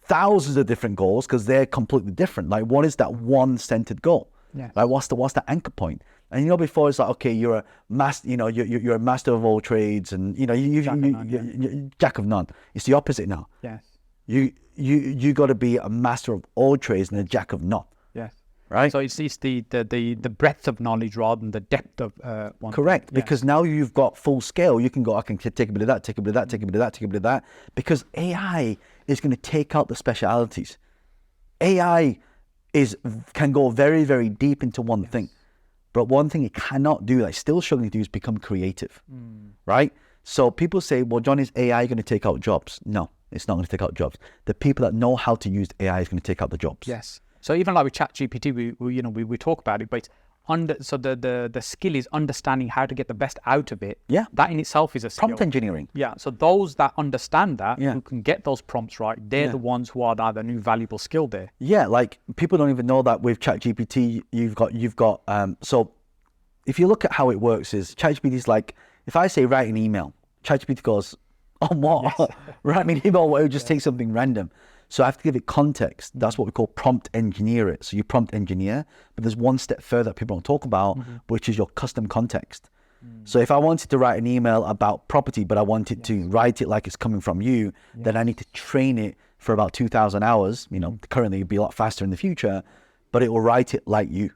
thousands of different goals because they're completely different. Like, what is that one centered goal? Like, what's the anchor point? And before it's like, okay, you're a master, you're a master of all trades, and you're jack of none. It's the opposite now. Yes. You got to be a master of all trades and a jack of none. Yes. Right. So it's the breadth of knowledge rather than the depth of one. Correct. Yes. Because now you've got full scale. You can go, I can take a bit of that, take a bit of that, take a bit of that, take a bit of that. Because AI is going to take out the specialities. AI can go very, very deep into one thing. But one thing it cannot do, like still struggling to do, is become creative. Right? So people say, well, John, is AI going to take out jobs? No, it's not going to take out jobs. The people that know how to use AI is going to take out the jobs. Yes. So even like with ChatGPT, we talk about it, but it's the skill is understanding how to get the best out of it. Yeah. That in itself is a skill. Prompt engineering. Yeah. So those that understand that, who can get those prompts right, they're the ones who are the new valuable skill there. Yeah. Like people don't even know that with ChatGPT, you've got so if you look at how it works is ChatGPT is like, if I say write an email, ChatGPT goes, oh, what? Yes. Write me an email, it would just take something random. So I have to give it context. That's what we call prompt engineer it. So you prompt engineer, but there's one step further that people don't talk about, which is your custom context. So if I wanted to write an email about property, but I wanted to write it like it's coming from you, then I need to train it for about 2,000 hours. Currently it'd be a lot faster in the future, but it will write it like you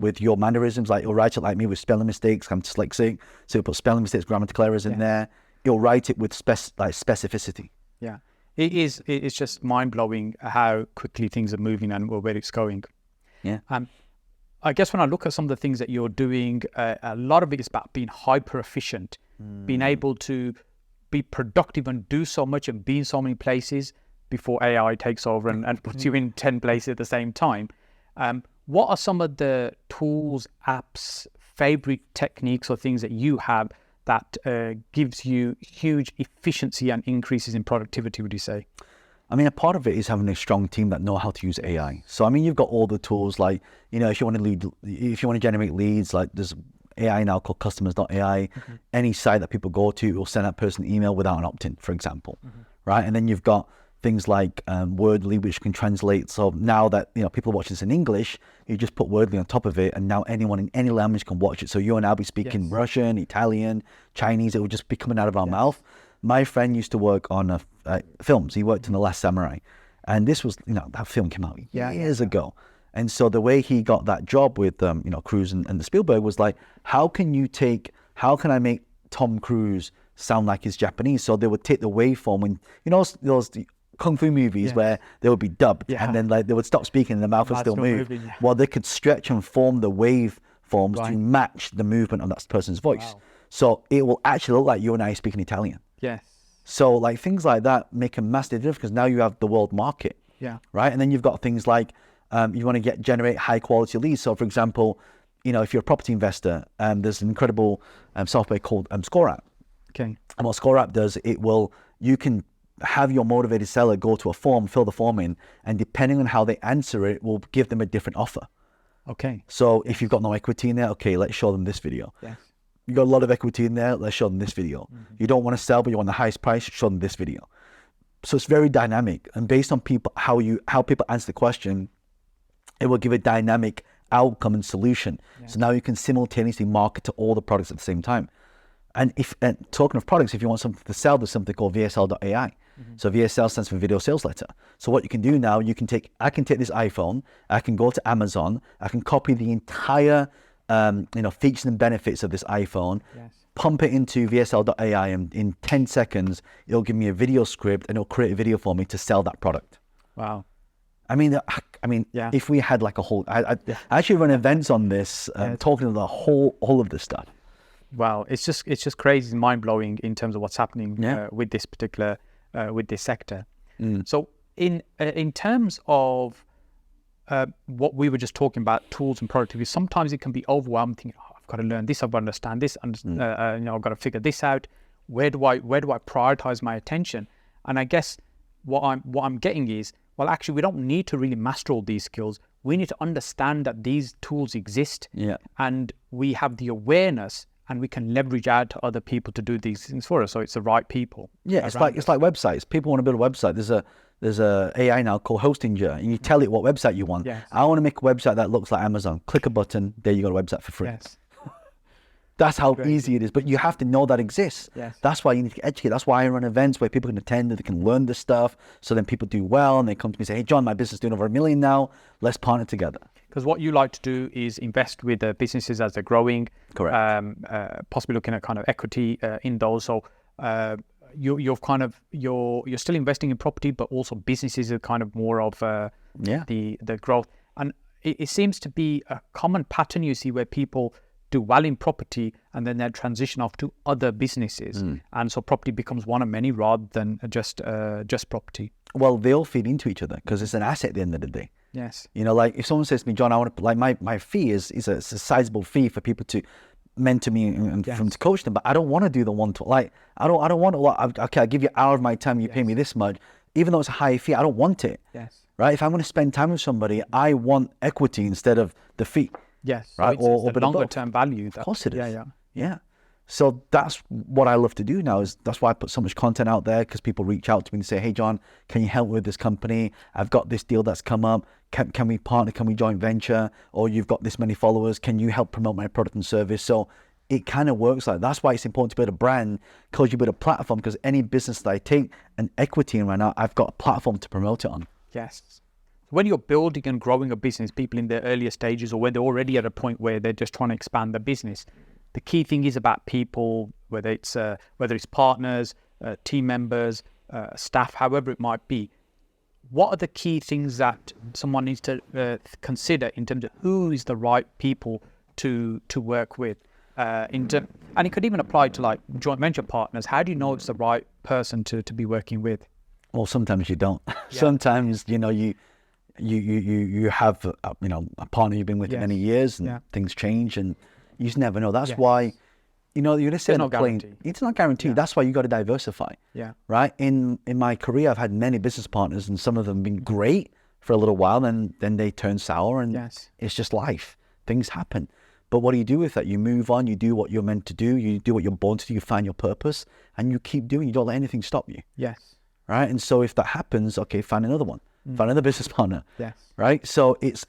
with your mannerisms. Like it'll write it like me with spelling mistakes. I'm dyslexic, so it'll put spelling mistakes, grammatical errors in there. It'll write it with specificity. Yeah. It's just mind-blowing how quickly things are moving and where it's going. Yeah. I guess when I look at some of the things that you're doing, a lot of it is about being hyper efficient, being able to be productive and do so much and be in so many places before AI takes over and puts you in 10 places at the same time. What are some of the tools, apps, favorite techniques or things that you have that gives you huge efficiency and increases in productivity, would you say? I mean, a part of it is having a strong team that know how to use AI. So, I mean, you've got all the tools like, if you want to generate leads, like there's AI now called customers.ai. Any site that people go to, it will send that person an email without an opt-in, for example, right? And then you've got things like Wordly, which can translate. So now that people are watching this in English, you just put Wordly on top of it, and now anyone in any language can watch it. So you and I'll be speaking Russian, Italian, Chinese. It will just be coming out of our mouth. My friend used to work on films. He worked in The Last Samurai, and this was that film came out years ago. And so the way he got that job with Cruise and the Spielberg was like, how can I make Tom Cruise sound like he's Japanese? So they would take the waveform when those kung fu movies where they would be dubbed and then like they would stop speaking and the mouth would still move. Well, they could stretch and form the waveforms to match the movement of that person's voice. So it will actually look like you and I speaking Italian. Yes. So like things like that make a massive difference because now you have the world market. Yeah. Right. And then you've got things like you want to generate high quality leads. So for example, if you're a property investor, there's an incredible software called ScoreApp. Okay. And what ScoreApp does, you can have your motivated seller go to a form, fill the form in, and depending on how they answer it, will give them a different offer. Okay. So if you've got no equity in there, okay, let's show them this video. Yes. You got a lot of equity in there, let's show them this video. You don't want to sell, but you want the highest price, show them this video. So it's very dynamic, and based on how people answer the question, it will give a dynamic outcome and solution. So now you can simultaneously market to all the products at the same time. And talking of products, if you want something to sell, there's something called VSL.ai. So VSL stands for Video Sales Letter. So what you can do now, I can take this iPhone, I can go to Amazon, I can copy the entire features and benefits of this iPhone, pump it into VSL.ai, and in 10 seconds, it'll give me a video script and it'll create a video for me to sell that product. Wow. I mean, if we had like a whole, I actually run events on this, talking to the whole of this stuff. Wow, it's just crazy, mind blowing in terms of what's happening with this particular with this sector. So in terms of what we were just talking about, tools and productivity, sometimes it can be overwhelming. Thinking, I've got to learn this, I've got to understand this, and I've got to figure this out. Where do I prioritize my attention? And I guess what I'm getting is, well, actually, we don't need to really master all these skills. We need to understand that these tools exist, and we have the awareness, and we can leverage out to other people to do these things for us. So it's the right people. Yeah, it's like websites. People want to build a website. There's a AI now called 𝗏𝗏, and you tell it what website you want. I want to make a website that looks like Amazon. Click a button, there you got a website for free. That's how easy it is, but you have to know that exists. That's why you need to educate. That's why I run events where people can attend and they can learn this stuff. So then people do well, and they come to me and say, hey, John, my business is doing over $1 million now. Let's partner together. Because what you like to do is invest with businesses as they're growing. Correct. Possibly looking at kind of equity in those. So you're still investing in property, but also businesses are kind of more of the growth. And it seems to be a common pattern you see where people do well in property and then they transition off to other businesses, and so property becomes one of many rather than just property. Well, they all feed into each other because it's an asset at the end of the day. Yes. Like if someone says to me, John, I want to, like my fee is a sizable fee for people to mentor me and from to coach them, but I don't want to do the one to like I don't want a lot. Okay, I'll give you an hour of my time. You pay me this much, even though it's a high fee. I don't want it. Yes. Right. If I'm going to spend time with somebody, I want equity instead of the fee. Yes. Right. So it's the longer term value. Of course it is. Yeah. So that's what I love to do now. That's why I put so much content out there, because people reach out to me and say, hey, John, can you help me with this company? I've got this deal that's come up. Can we partner? Can we joint venture? Or you've got this many followers. Can you help promote my product and service? So it kind of works like that. That's why it's important to build a brand, because you build a platform, because any business that I take an equity in right now, I've got a platform to promote it on. Yes. When you're building and growing a business, people in their earlier stages, or when they're already at a point where they're just trying to expand their business, the key thing is about people, whether it's partners, team members, staff, however it might be. What are the key things that someone needs to consider in terms of who is the right people to work with? And it could even apply to like joint venture partners. How do you know it's the right person to be working with? Well, sometimes you don't. Sometimes you have a partner you've been with many years, and things change, and you just never know. That's why, you're going to sit on a plane. It's not guaranteed. That's why you got to diversify. Yeah. Right. In my career, I've had many business partners, and some of them have been great for a little while, and then they turn sour, and it's just life. Things happen. But what do you do with that? You move on. You do what you're meant to do. You do what you're born to do. You find your purpose, and you keep doing. You don't let anything stop you. Yes. right? And so if that happens, okay, find another one, find another business partner, right? So it's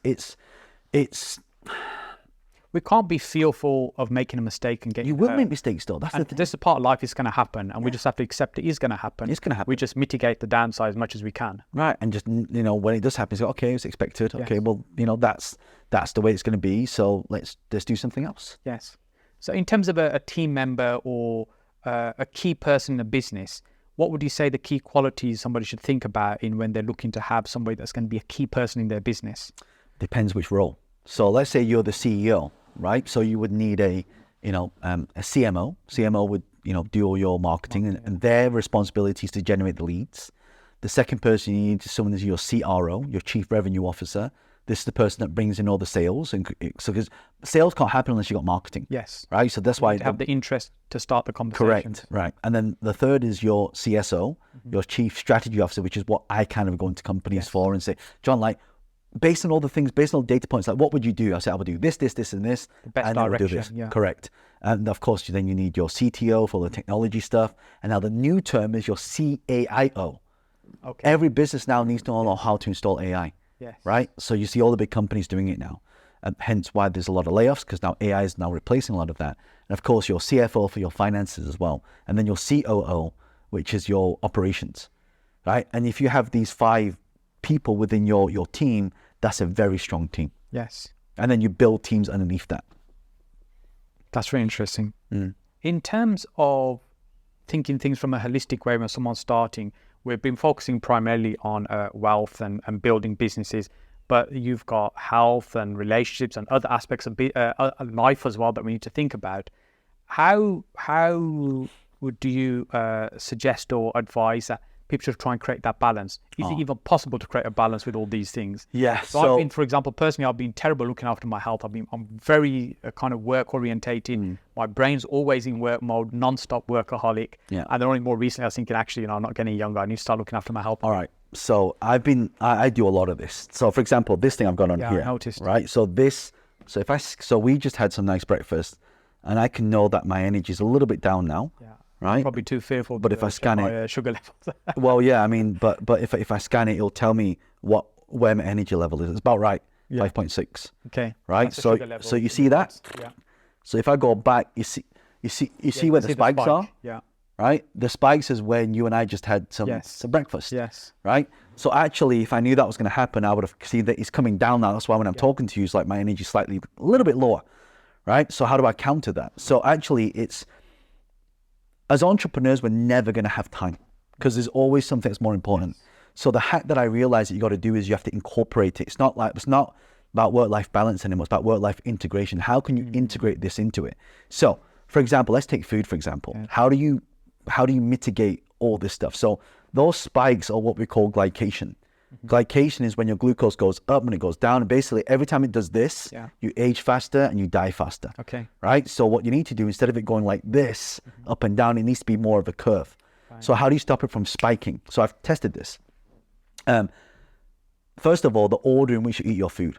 we can't be fearful of making a mistake and getting you will make mistakes though. That's the thing. This is part of life. Is going to happen, and we just have to accept it is going to happen. It's going to happen. We just mitigate the downside as much as we can. Right, and just when it does happen, it's like, okay, it's expected. Okay, well that's the way it's going to be. So let's do something else. Yes. So in terms of a team member or a key person in a business, what would you say the key qualities somebody should think about when they're looking to have somebody that's going to be a key person in their business? Depends which role. So let's say you're the CEO, right? So you would need a CMO. CMO would do all your marketing, and their responsibility is to generate the leads. The second person you need is someone who's your CRO, your Chief Revenue Officer. This is the person that brings in all the sales, and so because sales can't happen unless you got marketing. Yes. Right. So that's why you have the interest to start the conversation. Correct. Right. And then the third is your CSO, your Chief Strategy Officer, which is what I kind of go into companies for and say, John, like, based on all the things, based on data points, like what would you do? I say, I would do this, this, this, and this. The best and direction. Do this. Correct. And of course, then you need your CTO for the technology stuff. And now the new term is your CAIO. Okay. Every business now needs to know how to install AI. Yes. Right. So you see all the big companies doing it now. And hence why there's a lot of layoffs, because now AI is now replacing a lot of that. And of course, your CFO for your finances as well. And then your COO, which is your operations. Right. And if you have these 5 people within your team, that's a very strong team. Yes. And then you build teams underneath that. That's very interesting. In terms of thinking things from a holistic way when someone's starting, we've been focusing primarily on wealth and building businesses, but you've got health and relationships and other aspects of life as well that we need to think about. How would you suggest or advise that people should try and create that balance? Is it even possible to create a balance with all these things? Yeah. So I've been, for example, personally, I've been terrible looking after my health. I'm very kind of work orientated. My brain's always in work mode, non-stop workaholic. Yeah. And then only more recently, I was thinking, actually, I'm not getting younger. I need to start looking after my health. All right. So I do a lot of this. So for example, this thing I've got on here. I noticed. Right. So we just had some nice breakfast, and I can know that my energy is a little bit down now. Yeah. Right? Probably too fearful. But if I scan it, sugar levels. well, yeah, I mean, but if I scan it, it'll tell me where my energy level is. It's about right, 5.6. Okay. Right. So you see that? Yeah. So if I go back, you see where the spikes are. Yeah. Right. The spikes is when you and I just had some breakfast. Yes. Right. So actually, if I knew that was going to happen, I would have seen that it's coming down now. That's why when I'm talking to you, it's like my energy is slightly a little bit lower. Right. So how do I counter that? So actually, as entrepreneurs, we're never going to have time because there's always something that's more important. So the hack that I realized that you got to do is you have to incorporate it. It's not about work-life balance anymore. It's about work-life integration. How can you integrate this into it? So, for example, let's take food, for example. Yeah. How do you mitigate all this stuff? So those spikes are what we call glycation. Glycation is when your glucose goes up and it goes down. And basically, every time it does this, you age faster and you die faster. Okay. Right? So what you need to do, instead of it going like this, up and down, it needs to be more of a curve. Right. So how do you stop it from spiking? So I've tested this. First of all, the order in which you eat your food.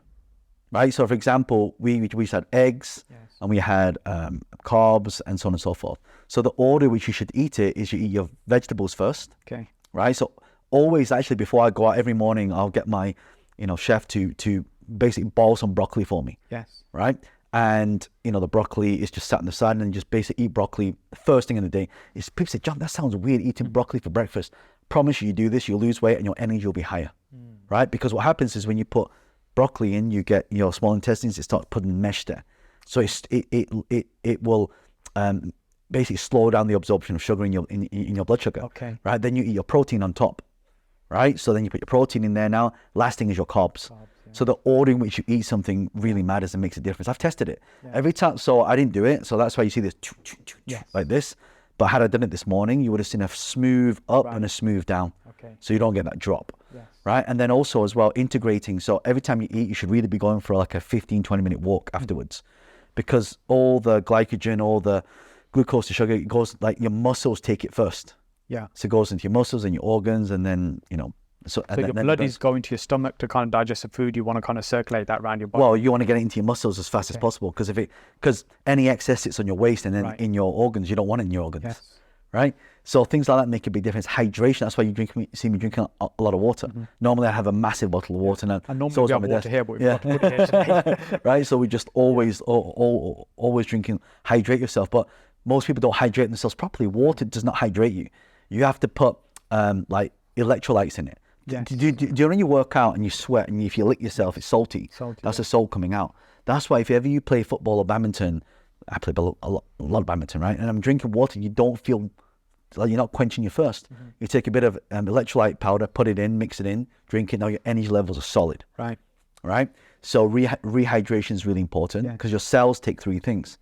Right? So for example, we had eggs and we had carbs and so on and so forth. So the order which you should eat it is you eat your vegetables first. Okay. Right? So always, actually, before I go out every morning, I'll get my, chef to basically boil some broccoli for me. Yes. Right. And, the broccoli is just sat on the side, and then just basically eat broccoli first thing in the day. People say, John, that sounds weird, eating broccoli for breakfast. Promise you do this, you'll lose weight and your energy will be higher. Right. Because what happens is when you put broccoli in, you get your small intestines, it starts putting mesh there. So it will basically slow down the absorption of sugar in your blood sugar. Okay. Right. Then you eat your protein on top. Right, so then you put your protein in there now. Last thing is your carbs. So the order in which you eat something really matters and makes a difference. I've tested it every time. So I didn't do it. So that's why you see this like this. But had I done it this morning, you would have seen a smooth up and a smooth down. Okay. So you don't get that drop. Yes. Right, and then also as well integrating. So every time you eat, you should really be going for like a 15-20 minute walk afterwards, because all the glycogen, all the glucose to sugar, it goes like your muscles take it first. Yeah. So it goes into your muscles and your organs, and then, So your blood is going to your stomach to kind of digest the food. You want to kind of circulate that around your body. Well, you want to get it into your muscles as fast as possible, because any excess sits on your waist and then in your organs. You don't want it in your organs. Yes. right? So things like that make a big difference. Hydration, that's why see me drinking a lot of water. Normally I have a massive bottle of water. And normally we have water here, but we've got to put it here today. Right, so we just always drinking, hydrate yourself. But most people don't hydrate themselves properly. Water does not hydrate you. You have to put like electrolytes in it. Yes. Do you when you work out and you sweat and if you lick yourself, it's salty. That's the salt coming out. That's why if ever you play football or badminton, I play a lot of badminton, right? And I'm drinking water, you don't feel like you're not quenching your thirst. You take a bit of electrolyte powder, put it in, mix it in, drink it. Now your energy levels are solid. Right. So rehydration is really important because your cells take 3 things,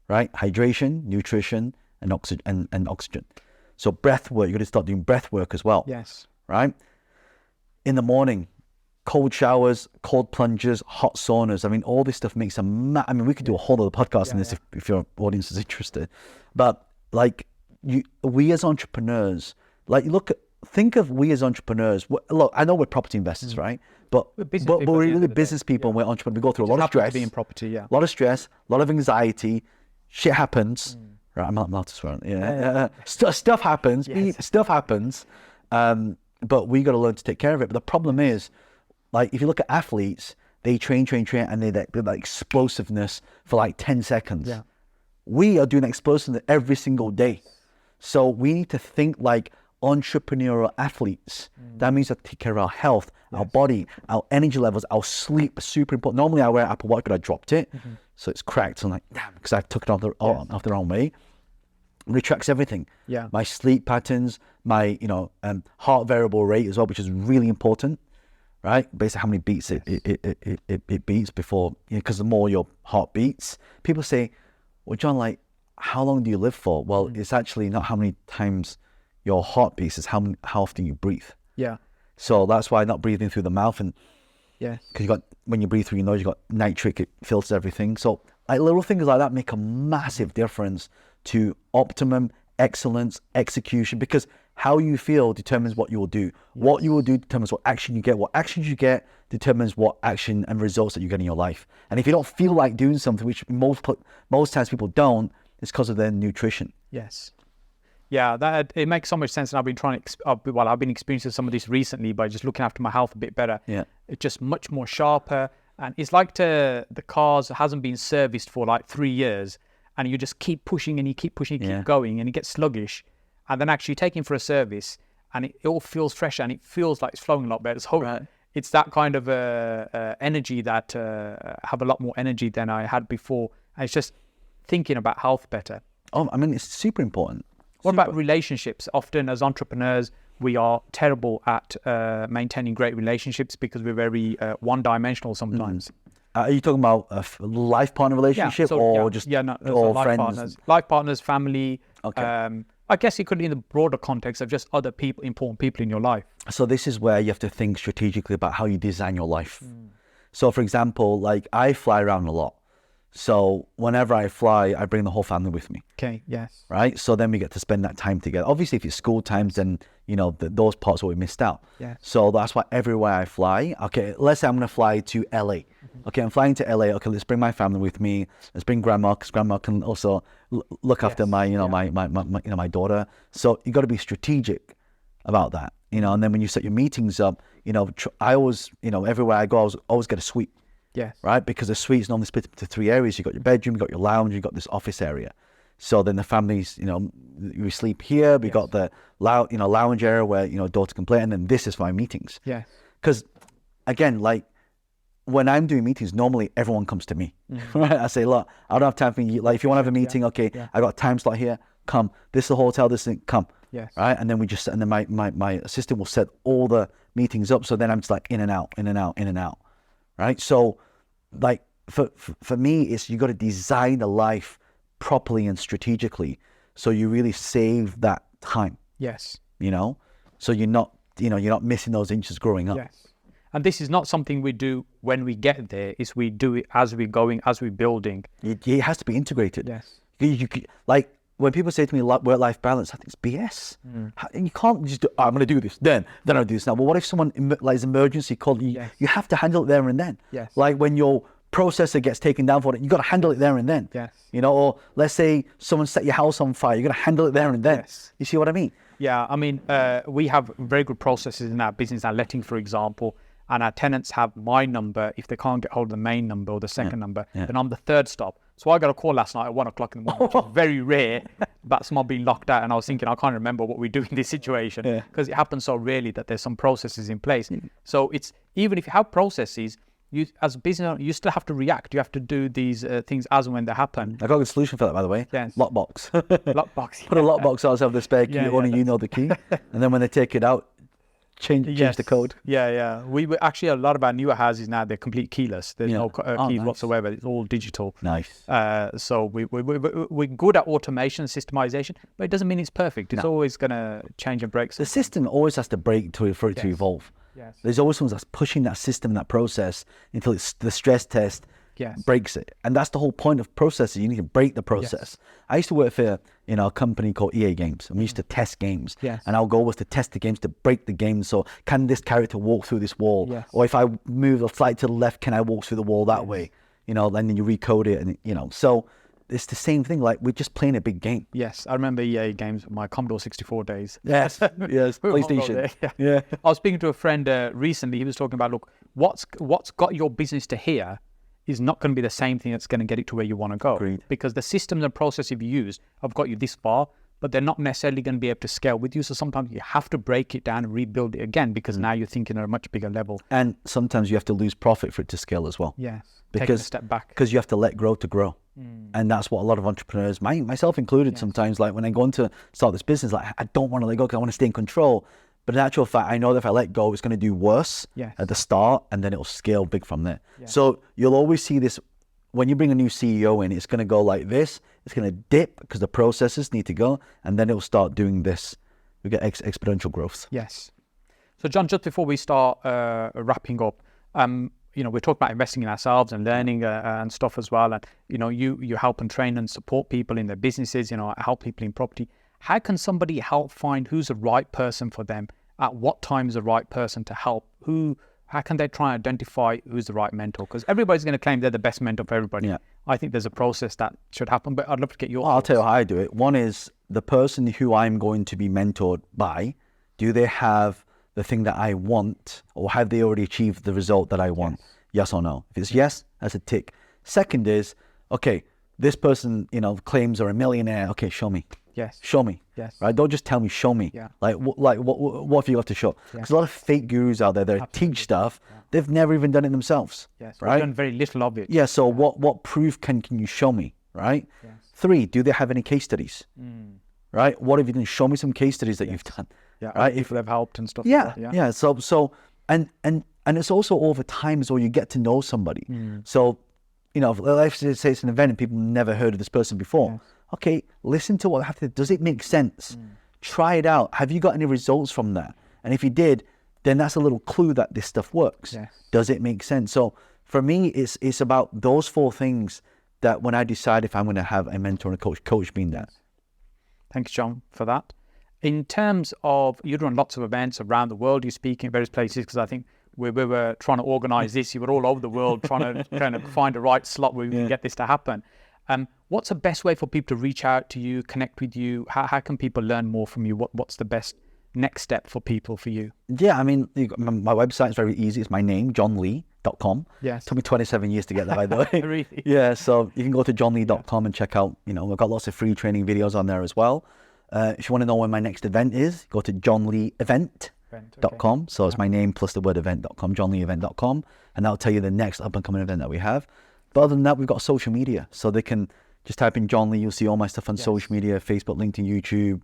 right? Hydration, nutrition, and oxygen. So breath work, you got to start doing breath work as well. Yes. Right. In the morning, cold showers, cold plunges, hot saunas. I mean, all this stuff makes we could do a whole other podcast on this if your audience is interested. But like we as entrepreneurs, like think of we as entrepreneurs. Look, I know we're property investors, right? But we're really business people and we're entrepreneurs. We go through a lot of stress. In property, a lot of stress, a lot of anxiety. Shit happens. Right, I'm not allowed to swear. Stuff happens. Stuff happens. But we got to learn to take care of it. But the problem is, like, if you look at athletes, they train, and they're like explosiveness for like 10 seconds. We are doing explosiveness every single day. So we need to think like entrepreneurial athletes. That means to take care of our health, our body, our energy levels, our sleep. Super important. Normally I wear an Apple Watch, but I dropped it. So it's cracked. So I'm like, damn, because I took it off the wrong way. It tracks everything. My sleep patterns, my heart variable rate as well, which is really important, right? Basically how many beats it beats before, because the more your heart beats. People say, well, John, like, how long do you live for? Well, it's actually not how many times your heart beats, it's how often you breathe. So that's why not breathing through the mouth, and because when you breathe through your nose, you got nitric, it filters everything. So like little things like that make a massive difference to optimum excellence execution, because how you feel determines what you will do. What you will do determines what action you get. What actions you get determines what action and results that you get in your life. And if you don't feel like doing something, which most times people don't, it's because of their nutrition. That it makes so much sense, and I've been experiencing some of this recently by just looking after my health a bit better. It's just much more sharper, and it's like the cars hasn't been serviced for like 3 years, and you just keep pushing and you keep going, and it gets sluggish, and then actually taking for a service, and it all feels fresher and it feels like it's flowing a lot better. So it's that kind of energy that have a lot more energy than I had before. And it's just thinking about health better. It's super important. What about relationships? Often as entrepreneurs, we are terrible at maintaining great relationships because we're very one-dimensional sometimes. Are you talking about a life partner relationship or life friends? Life partners, family. Okay. I guess it could be in the broader context of just other people, important people in your life. So this is where you have to think strategically about how you design your life. So for example, like I fly around a lot. So whenever I fly, I bring the whole family with me. Right? So then we get to spend that time together. Obviously, if it's school times, then, those parts will be missed out. So that's why everywhere I fly, okay, let's say I'm going to fly to LA. Okay, I'm flying to LA. Okay, let's bring my family with me. Let's bring grandma, because grandma can also look after my daughter. So you got to be strategic about that, and then when you set your meetings up, I always, everywhere I go, I always get a suite. Right, because the suite's normally split into 3 areas. You got your bedroom, you got your lounge, you got this office area. So then the families, we sleep here. We got the lounge area where daughter can play, and then this is for my meetings. Because again, like when I'm doing meetings, normally everyone comes to me. Right, I say, look, I don't have time for you. Like if you want to have a meeting, okay, I got a time slot here. Come. This is the hotel. This thing. Come. Right, and then and then my assistant will set all the meetings up. So then I'm just like in and out. Right, so. Like for me, it's you got to design a life properly and strategically, so you really save that time. So you're not missing those inches growing up. And this is not something we do when we get there. It's we do it as we're going, as we're building. It has to be integrated. You like when people say to me work-life balance, I think it's BS. And you can't just do, I'm going to do this, then I'll do this now. Well, what if someone like is emergency called you? You have to handle it there and then. Like when your processor gets taken down for it, you got to handle it there and then. Yes. You know, or let's say someone set your house on fire, you got to handle it there and then. Yes. You see what I mean? Yeah, I mean, we have very good processes in our business, our letting, for example, and our tenants have my number. If they can't get hold of the main number or the second number, then I'm the third stop. So I got a call last night at 1 o'clock in the morning, which is very rare, about someone being locked out. And I was thinking, I can't remember what we do in this situation, because it happens so rarely that there's some processes in place. So it's, even if you have processes, you as a business owner, you still have to react. You have to do these things as and when they happen. I got a good solution for that, by the way. Yes. Lockbox. Lockbox. Put a lockbox outside the spare key, only you know the key. And then when they take it out, change the code. Yeah. We actually, a lot of our newer houses now, they're complete keyless. There's no keys whatsoever. It's all digital. Nice. So we're good at automation and systemization, but it doesn't mean it's perfect. It's always going to change and break. The system always has to break for it to evolve. Yes. There's always someone that's pushing that system, that process, until it's the stress test breaks it. And that's the whole point of processes. You need to break the process. I used to work for a company called EA Games, and we used to test games. And our goal was to test the games, to break the game. So can this character walk through this wall? Or if I move a flight to the left, can I walk through the wall that way? You know, and then you recode it, and so it's the same thing. Like, we're just playing a big game. Yes, I remember EA Games, my Commodore 64 days. Yes, PlayStation. I was speaking to a friend recently. He was talking about, look, what's got your business to here is not going to be the same thing that's going to get it to where you want to go. Agreed. Because the systems and processes you use have got you this far, but they're not necessarily going to be able to scale with you. So sometimes you have to break it down and rebuild it again, because now you're thinking at a much bigger level. And sometimes you have to lose profit for it to scale as well. Yes, because, taking a step back. Because you have to let grow to grow. And that's what a lot of entrepreneurs, myself included, sometimes, like when I go on to start this business, like I don't want to let go because I want to stay in control. But in actual fact, I know that if I let go, it's going to do worse at the start, and then it'll scale big from there. So you'll always see this. When you bring a new CEO in, it's going to go like this. It's going to dip because the processes need to go, and then it'll start doing this. We get exponential growth. Yes. So John, just before we start wrapping up, we're talking about investing in ourselves and learning and stuff as well. And, you help and train and support people in their businesses, help people in property. How can somebody help find who's the right person for them? At what time is the right person to help? How can they try and identify who's the right mentor? Because everybody's going to claim they're the best mentor for everybody. I think there's a process that should happen, but I'd love to get your thoughts. I'll tell you how I do it. One is, the person who I'm going to be mentored by, do they have the thing that I want, or have they already achieved the result that I want? Yes or no? If it's yes, that's a tick. Second is, okay, this person, claims they're a millionaire. Okay, show me. Yes. Show me. Yes. Right? Don't just tell me, show me. Like what have you got to show? Because a lot of fake gurus out there that teach stuff, they've never even done it themselves. Yes. Right? They've done very little of it. Yeah. So what proof can you show me? Right? Yes. 3, do they have any case studies? Right? What have you done? Show me some case studies that you've done. Yeah. Right? If they've helped and stuff. Yeah. Like that. Yeah. So and it's also over time as well. You get to know somebody. So, let's say it's an event and people never heard of this person before. Okay, listen to what they have to. Does it make sense? Try it out. Have you got any results from that? And if you did, then that's a little clue that this stuff works. Does it make sense? So for me, it's about those 4 things that when I decide if I'm going to have a mentor and a coach being that. Thanks, John, for that. In terms of, you're doing lots of events around the world, you speak in various places, because I think we were trying to organize this, you were all over the world trying to kind of find the right slot where we can get this to happen. What's the best way for people to reach out to you, connect with you? How can people learn more from you? What's the best next step for people for you? Yeah, I mean, my website is very easy. It's my name, johnlee.com. Yes. It took me 27 years to get that, by the way. Really? Yeah, so you can go to johnlee.com and check out, we've got lots of free training videos on there as well. If you want to know when my next event is, go to johnleeevent.com. So it's my name plus the word event.com, johnleeevent.com, and that'll tell you the next up and coming event that we have. But other than that, we've got social media. So they can just type in John Lee, you'll see all my stuff on social media, Facebook, LinkedIn, YouTube,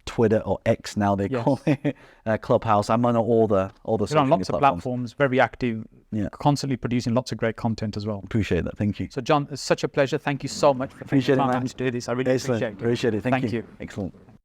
Twitter, or X now they call it, Clubhouse. I'm on all the social on lots media of platforms, very active, constantly producing lots of great content as well. Appreciate that. Thank you. So John, it's such a pleasure. Thank you so much for taking the time to do this. I really appreciate it. Appreciate it. Thank you. You. Excellent.